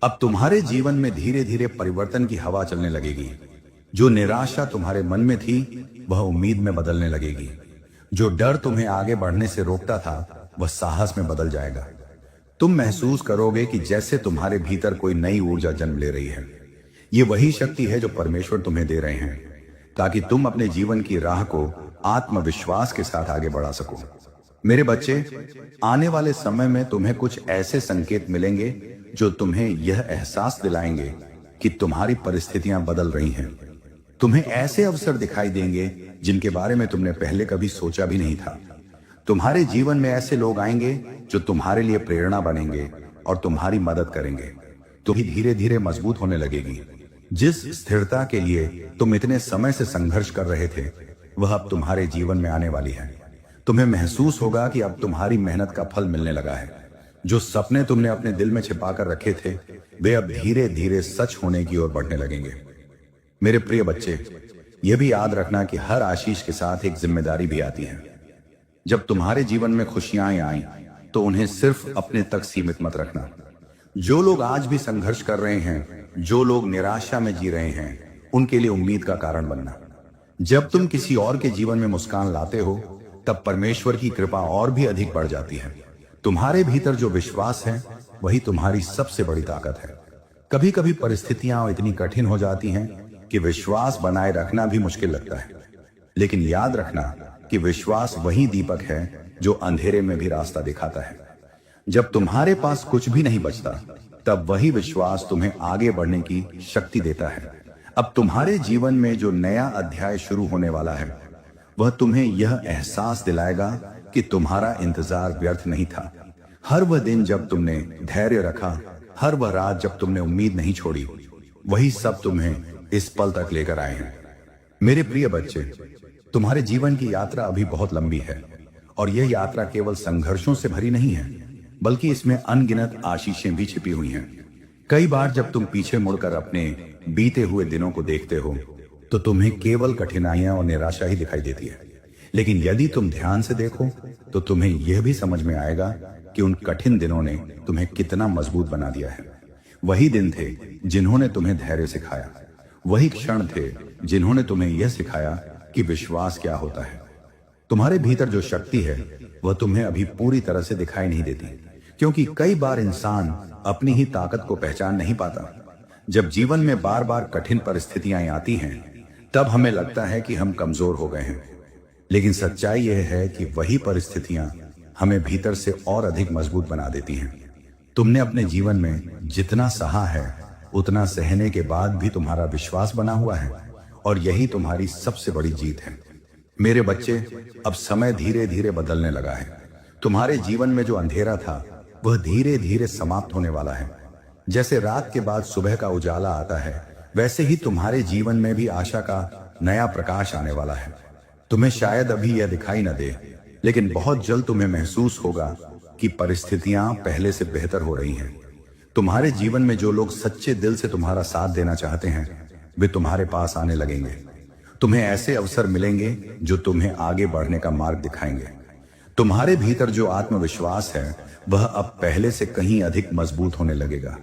अब तुम्हारे जीवन में धीरे धीरे परिवर्तन की हवा चलने लगेगी। जो निराशा तुम्हारे मन में थी वह उम्मीद में बदलने लगेगी। जो डर तुम्हें आगे बढ़ने से रोकता था वह साहस में बदल जाएगा। तुम महसूस करोगे कि जैसे तुम्हारे भीतर कोई नई ऊर्जा जन्म ले रही है। ये वही शक्ति है जो परमेश्वर तुम्हें दे रहे हैं ताकि तुम अपने जीवन की राह को आत्मविश्वास के साथ आगे बढ़ा सको। मेरे बच्चे, आने वाले समय में तुम्हें कुछ ऐसे संकेत मिलेंगे जो तुम्हें यह एहसास दिलाएंगे कि तुम्हारी परिस्थितियां बदल रही हैं। तुम्हें ऐसे अवसर दिखाई देंगे जिनके बारे में तुमने पहले कभी सोचा भी नहीं था। तुम्हारे जीवन में ऐसे लोग आएंगे जो तुम्हारे लिए प्रेरणा बनेंगे और तुम्हारी मदद करेंगे। तुम ही धीरे धीरे मजबूत होने लगेगी। जिस स्थिरता के लिए तुम इतने समय से संघर्ष कर रहे थे, वह अब तुम्हारे जीवन में आने वाली है। तुम्हें महसूस होगा कि अब तुम्हारी मेहनत का फल मिलने लगा है। जो सपने तुमने अपने दिल में छिपाकर रखे थे, वे अब धीरे धीरे सच होने की ओर बढ़ने लगेंगे। मेरे प्रिय बच्चे, यह भी याद रखना कि हर आशीष के साथ एक जिम्मेदारी भी आती है। जब तुम्हारे जीवन में खुशियां आए तो उन्हें सिर्फ अपने तक सीमित मत रखना। जो लोग आज भी संघर्ष कर रहे हैं, जो लोग निराशा में जी रहे हैं, उनके लिए उम्मीद का कारण बनना। जब तुम किसी और के जीवन में मुस्कान लाते हो, तब परमेश्वर की कृपा और भी अधिक बढ़ जाती है। तुम्हारे भीतर जो विश्वास है, वही तुम्हारी सबसे बड़ी ताकत है। कभी कभी परिस्थितियां इतनी कठिन हो जाती हैं कि विश्वास बनाए रखना भी मुश्किल लगता है, लेकिन याद रखना कि विश्वास वही दीपक है जो अंधेरे में भी रास्ता दिखाता है। जब तुम्हारे पास कुछ भी नहीं बचता, तब वही विश्वास तुम्हें आगे बढ़ने की शक्ति देता है। अब तुम्हारे जीवन में जो नया अध्याय शुरू होने वाला है, वह तुम्हें यह एहसास दिलाएगा कि तुम्हारा इंतजार व्यर्थ नहीं था। हर वह दिन जब तुमने धैर्य रखा, हर वह रात जब तुमने उम्मीद नहीं छोड़ी, वही सब तुम्हें इस पल तक लेकर आए हैं। मेरे प्रिय बच्चे, तुम्हारे जीवन की यात्रा अभी बहुत लंबी है, और यह यात्रा केवल संघर्षों से भरी नहीं है, बल्कि इसमें अनगिनत आशीषें भी छिपी हुई हैं। कई बार जब तुम पीछे मुड़कर अपने बीते हुए दिनों को देखते हो, तो तुम्हें केवल कठिनाइयां और निराशा ही दिखाई देती है। लेकिन यदि तुम ध्यान से देखो, तो तुम्हें यह भी समझ में आएगा कि उन कठिन दिनों ने तुम्हें कितना मजबूत बना दिया है। वही दिन थे जिन्होंने तुम्हें धैर्य सिखाया, वही क्षण थे जिन्होंने तुम्हें यह सिखाया कि विश्वास क्या होता है। तुम्हारे भीतर जो शक्ति है, वह तुम्हें अभी पूरी तरह से दिखाई नहीं देती, क्योंकि कई बार इंसान अपनी ही ताकत को पहचान नहीं पाता। जब जीवन में बार बार कठिन परिस्थितियां आती हैं, तब हमें लगता है कि हम कमजोर हो गए हैं। लेकिन सच्चाई यह है कि वही परिस्थितियां हमें भीतर से और अधिक मजबूत बना देती हैं। तुमने अपने जीवन में जितना सहा है, उतना सहने के बाद भी तुम्हारा विश्वास बना हुआ है, और यही तुम्हारी सबसे बड़ी जीत है। मेरे बच्चे, अब समय धीरे धीरे बदलने लगा है। तुम्हारे जीवन में जो अंधेरा था, वह धीरे धीरे समाप्त होने वाला है। जैसे रात के बाद सुबह का उजाला आता है, वैसे ही तुम्हारे जीवन में भी आशा का नया प्रकाश आने वाला है। तुम्हें शायद अभी यह दिखाई न दे, लेकिन बहुत जल्द तुम्हें महसूस होगा कि परिस्थितियां पहले से बेहतर हो रही हैं। तुम्हारे जीवन में जो लोग सच्चे दिल से तुम्हारा साथ देना चाहते हैं, वे तुम्हारे पास आने लगेंगे। तुम्हें ऐसे अवसर मिलेंगे जो तुम्हें आगे बढ़ने का मार्ग दिखाएंगे। तुम्हारे भीतर जो आत्मविश्वास है, वह अब पहले से कहीं अधिक मजबूत होने लगेगा।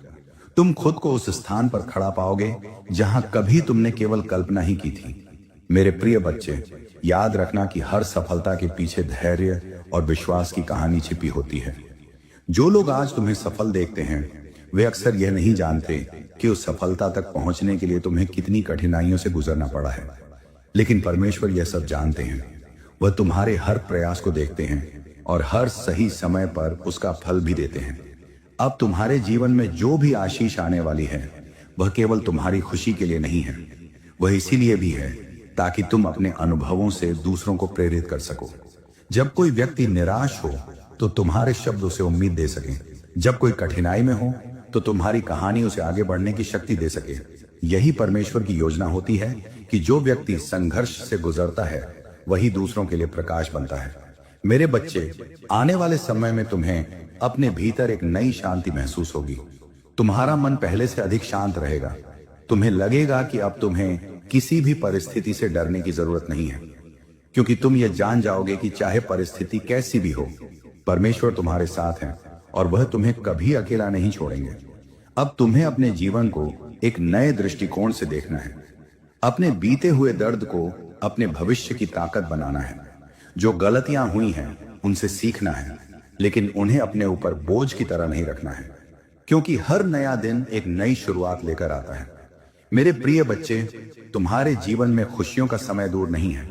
तुम खुद को उस स्थान पर खड़ा पाओगे जहां कभी तुमने केवल कल्पना ही की थी। मेरे प्रिय बच्चे, याद रखना कि हर सफलता के पीछे धैर्य और विश्वास की कहानी छिपी होती है। जो लोग आज तुम्हें सफल देखते हैं, वे अक्सर यह नहीं जानते कि उस सफलता तक पहुंचने के लिए तुम्हें कितनी कठिनाइयों से गुजरना पड़ा है। लेकिन परमेश्वर यह सब जानते हैं। वह तुम्हारे हर प्रयास को देखते हैं और हर सही समय पर उसका फल भी देते हैं। अब तुम्हारे जीवन में जो भी आशीष आने वाली है, वह केवल तुम्हारी खुशी के लिए नहीं है, वह इसीलिए भी है ताकि तुम अपने अनुभवों से दूसरों को प्रेरित कर सको। जब कोई व्यक्ति निराश हो, तो तुम्हारे शब्द उसे उम्मीद दे सके। जब कोई कठिनाई में हो, तो तुम्हारी कहानी उसे आगे बढ़ने की शक्ति दे सके। यही परमेश्वर की योजना होती है कि जो व्यक्ति संघर्ष से गुजरता है, वही दूसरों के लिए प्रकाश बनता है। मेरे बच्चे, आने वाले समय में तुम्हें अपने भीतर एक नई शांति महसूस होगी। तुम्हारा मन पहले से अधिक शांत रहेगा। तुम्हें लगेगा कि अब तुम्हें किसी भी परिस्थिति से डरने की जरूरत नहीं है, क्योंकि तुम ये जान जाओगे कि चाहे परिस्थिति कैसी भी हो, परमेश्वर तुम्हारे साथ है और वह तुम्हें कभी अकेला नहीं छोड़ेंगे। अब तुम्हें अपने जीवन को एक नए दृष्टिकोण से देखना है। अपने बीते हुए दर्द को अपने भविष्य की ताकत बनाना है। जो गलतियां हुई हैं, उनसे सीखना है, लेकिन उन्हें अपने ऊपर बोझ की तरह नहीं रखना है, क्योंकि हर नया दिन एक नई शुरुआत लेकर आता है। मेरे प्रिय बच्चे, तुम्हारे जीवन में खुशियों का समय दूर नहीं है।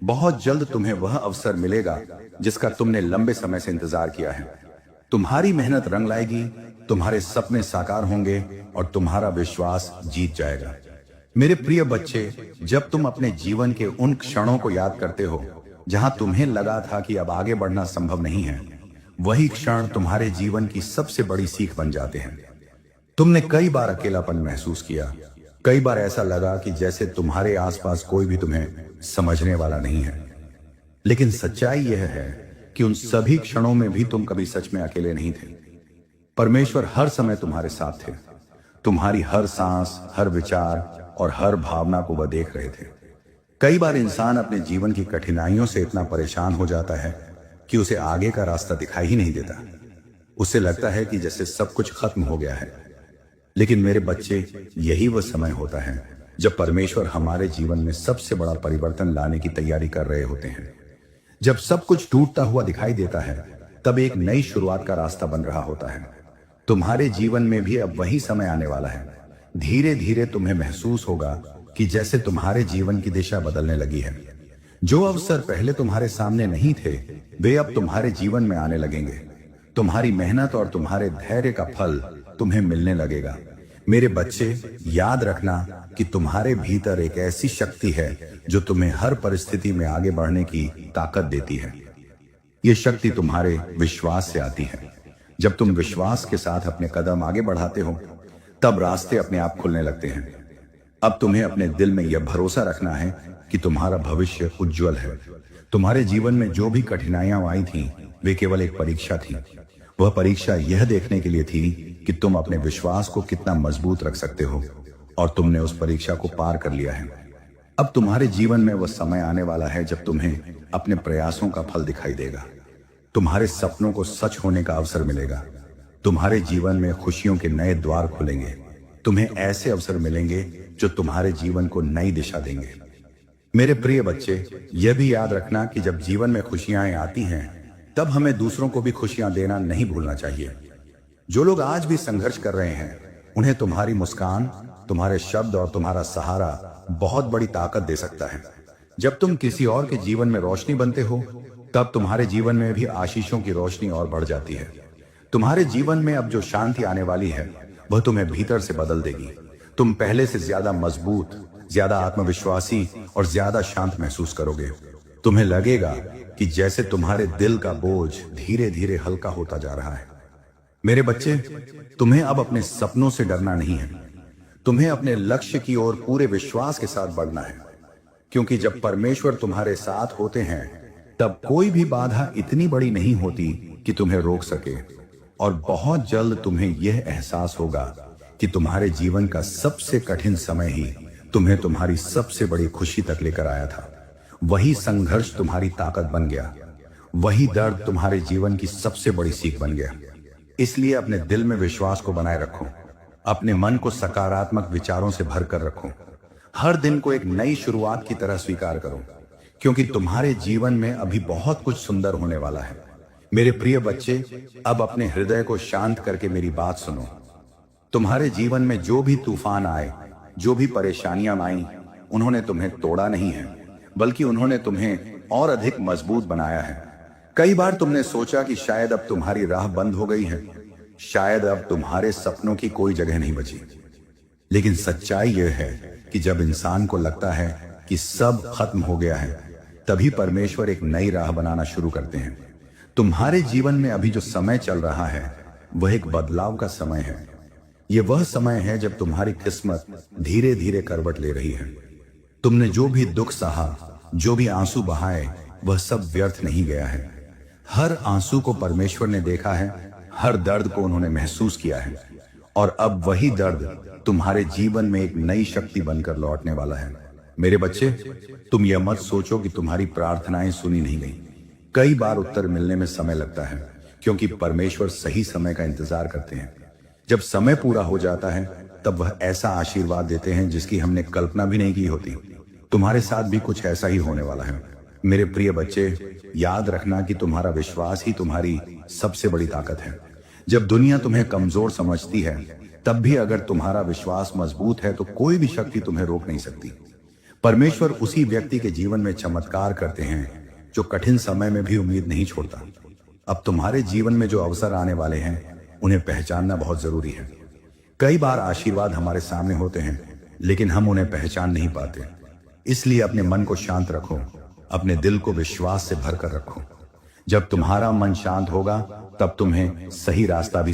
बहुत जल्द तुम्हें वह अवसर मिलेगा जिसका तुमने लंबे समय से इंतजार किया है। तुम्हारी मेहनत रंग लाएगी, तुम्हारे सपने साकार होंगे और तुम्हारा विश्वास जीत जाएगा। मेरे प्रिय बच्चे, जब तुम अपने जीवन के उन क्षणों को याद करते हो जहां तुम्हें लगा था कि अब आगे बढ़ना संभव नहीं है, वही क्षण तुम्हारे जीवन की सबसे बड़ी सीख बन जाते हैं। तुमने कई बार अकेलापन महसूस किया, कई बार ऐसा लगा कि जैसे तुम्हारे आसपास कोई भी तुम्हें समझने वाला नहीं है, लेकिन सच्चाई यह है कि उन सभी क्षणों में भी तुम कभी सच में अकेले नहीं थे। परमेश्वर हर समय तुम्हारे साथ थे। तुम्हारी हर सांस, हर विचार और हर भावना को वह देख रहे थे। कई बार इंसान अपने जीवन की कठिनाइयों से इतना परेशान हो जाता है कि उसे आगे का रास्ता दिखाई ही नहीं देता। उसे लगता है कि जैसे सब कुछ खत्म हो गया है। लेकिन मेरे बच्चे, यही वह समय होता है जब परमेश्वर हमारे जीवन में सबसे बड़ा परिवर्तन लाने की तैयारी कर रहे होते हैं। जब सब कुछ टूटता हुआ दिखाई देता है, तब एक नई शुरुआत का रास्ता बन रहा होता है। तुम्हारे जीवन में भी अब वही समय आने वाला है। धीरे धीरे तुम्हें महसूस होगा कि जैसे तुम्हारे जीवन की दिशा बदलने लगी है। जो अवसर पहले तुम्हारे सामने नहीं थे, वे अब तुम्हारे जीवन में आने लगेंगे। तुम्हारी मेहनत और तुम्हारे धैर्य का फल तुम्हें मिलने लगेगा। मेरे बच्चे, याद रखना कि तुम्हारे भीतर एक ऐसी शक्ति है जो तुम्हें हर परिस्थिति में आगे बढ़ने की ताकत देती है। ये शक्ति तुम्हारे विश्वास से आती है। जब तुम विश्वास के साथ अपने कदम आगे बढ़ाते हो, तब रास्ते अपने आप खुलने लगते हैं। अब तुम्हें अपने दिल में यह भरोसा रखना है कि तुम्हारा भविष्य उज्जवल है। तुम्हारे जीवन में जो भी कठिनाइयां आई थीं, वे केवल एक परीक्षा थी। वह परीक्षा यह देखने के लिए थी कि तुम अपने विश्वास को कितना मजबूत रख सकते हो, और तुमने उस परीक्षा को पार कर लिया है। अब तुम्हारे जीवन में वह समय आने वाला है जब तुम्हें अपने प्रयासों का फल दिखाई देगा। तुम्हारे सपनों को सच होने का अवसर मिलेगा। तुम्हारे जीवन में खुशियों के नए द्वार खुलेंगे। तुम्हें ऐसे अवसर मिलेंगे जो तुम्हारे जीवन को नई दिशा देंगे। मेरे प्रिय बच्चे, यह भी याद रखना कि जब जीवन में खुशियां आती हैं, तब हमें दूसरों को भी खुशियां देना नहीं भूलना चाहिए। जो लोग आज भी संघर्ष कर रहे हैं, उन्हें तुम्हारी मुस्कान, तुम्हारे शब्द और तुम्हारा सहारा बहुत बड़ी ताकत दे सकता है। जब तुम किसी और के जीवन में रोशनी बनते हो, तब तुम्हारे जीवन में भी आशीषों की रोशनी और बढ़ जाती है। तुम्हारे जीवन में अब जो शांति आने वाली है, वह तुम्हें भीतर से बदल देगी। तुम पहले से ज्यादा मजबूत, ज्यादा आत्मविश्वासी और ज्यादा शांत महसूस करोगे। तुम्हें लगेगा कि जैसे तुम्हारे दिल का बोझ धीरे धीरे हल्का होता जा रहा है। मेरे बच्चे, तुम्हें अब अपने सपनों से डरना नहीं है। तुम्हें अपने लक्ष्य की ओर पूरे विश्वास के साथ बढ़ना है, क्योंकि जब परमेश्वर तुम्हारे साथ होते हैं, तब कोई भी बाधा इतनी बड़ी नहीं होती कि तुम्हें रोक सके। और बहुत जल्द तुम्हें यह एहसास होगा कि तुम्हारे जीवन का सबसे कठिन समय ही तुम्हें तुम्हारी सबसे बड़ी खुशी तक लेकर आया था। वही संघर्ष तुम्हारी ताकत बन गया। वही दर्द तुम्हारे जीवन की सबसे बड़ी सीख बन गया। इसलिए अपने दिल में विश्वास को बनाए रखो। अपने मन को सकारात्मक विचारों से भरकर रखो। हर दिन को एक नई शुरुआत की तरह स्वीकार करो, क्योंकि तुम्हारे जीवन में अभी बहुत कुछ सुंदर होने वाला है। मेरे प्रिय बच्चे, अब अपने हृदय को शांत करके मेरी बात सुनो। तुम्हारे जीवन में जो भी तूफान आए, जो भी परेशानियां आई, उन्होंने तुम्हें तोड़ा नहीं है, बल्कि उन्होंने तुम्हें और अधिक मजबूत बनाया है। कई बार तुमने सोचा कि शायद अब तुम्हारी राह बंद हो गई है, शायद अब तुम्हारे सपनों की कोई जगह नहीं बची। लेकिन सच्चाई यह है कि जब इंसान को लगता है कि सब खत्म हो गया है, तभी परमेश्वर एक नई राह बनाना शुरू करते हैं। तुम्हारे जीवन में अभी जो समय चल रहा है, वह एक बदलाव का समय है। यह वह समय है जब तुम्हारी किस्मत धीरे धीरे करवट ले रही है। तुमने जो भी दुख सहा, जो भी आंसू बहाए, वह सब व्यर्थ नहीं गया है। हर आंसू को परमेश्वर ने देखा है, हर दर्द को उन्होंने महसूस किया है, और अब वही दर्द तुम्हारे जीवन में एक नई शक्ति बनकर लौटने वाला है। मेरे बच्चे, तुम यह मत सोचो कि तुम्हारी प्रार्थनाएं सुनी नहीं गई। कई बार उत्तर मिलने में समय लगता है, क्योंकि परमेश्वर सही समय का इंतजार करते हैं। जब समय पूरा हो जाता है, तब वह ऐसा आशीर्वाद देते हैं जिसकी हमने कल्पना भी नहीं की होती। तुम्हारे साथ भी कुछ ऐसा ही होने वाला है। मेरे प्रिय बच्चे, याद रखना कि तुम्हारा विश्वास ही तुम्हारी सबसे बड़ी ताकत है। जब दुनिया तुम्हें कमजोर समझती है, तब भी अगर तुम्हारा विश्वास मजबूत है, तो कोई भी शक्ति तुम्हें रोक नहीं सकती। परमेश्वर उसी व्यक्ति के जीवन में चमत्कार करते हैं जो कठिन समय में भी उम्मीद नहीं छोड़ता। अब तुम्हारे जीवन में जो अवसर आने वाले हैं, उन्हें पहचानना बहुत जरूरी है। कई बार आशीर्वाद हमारे सामने होते हैं, लेकिन हम उन्हें पहचान नहीं पाते। इसलिए अपने मन को शांत रखो, अपने दिल को विश्वास से भरकर रखो। जब तुम्हारा मन शांत होगा, तब तुम्हें सही रास्ता भी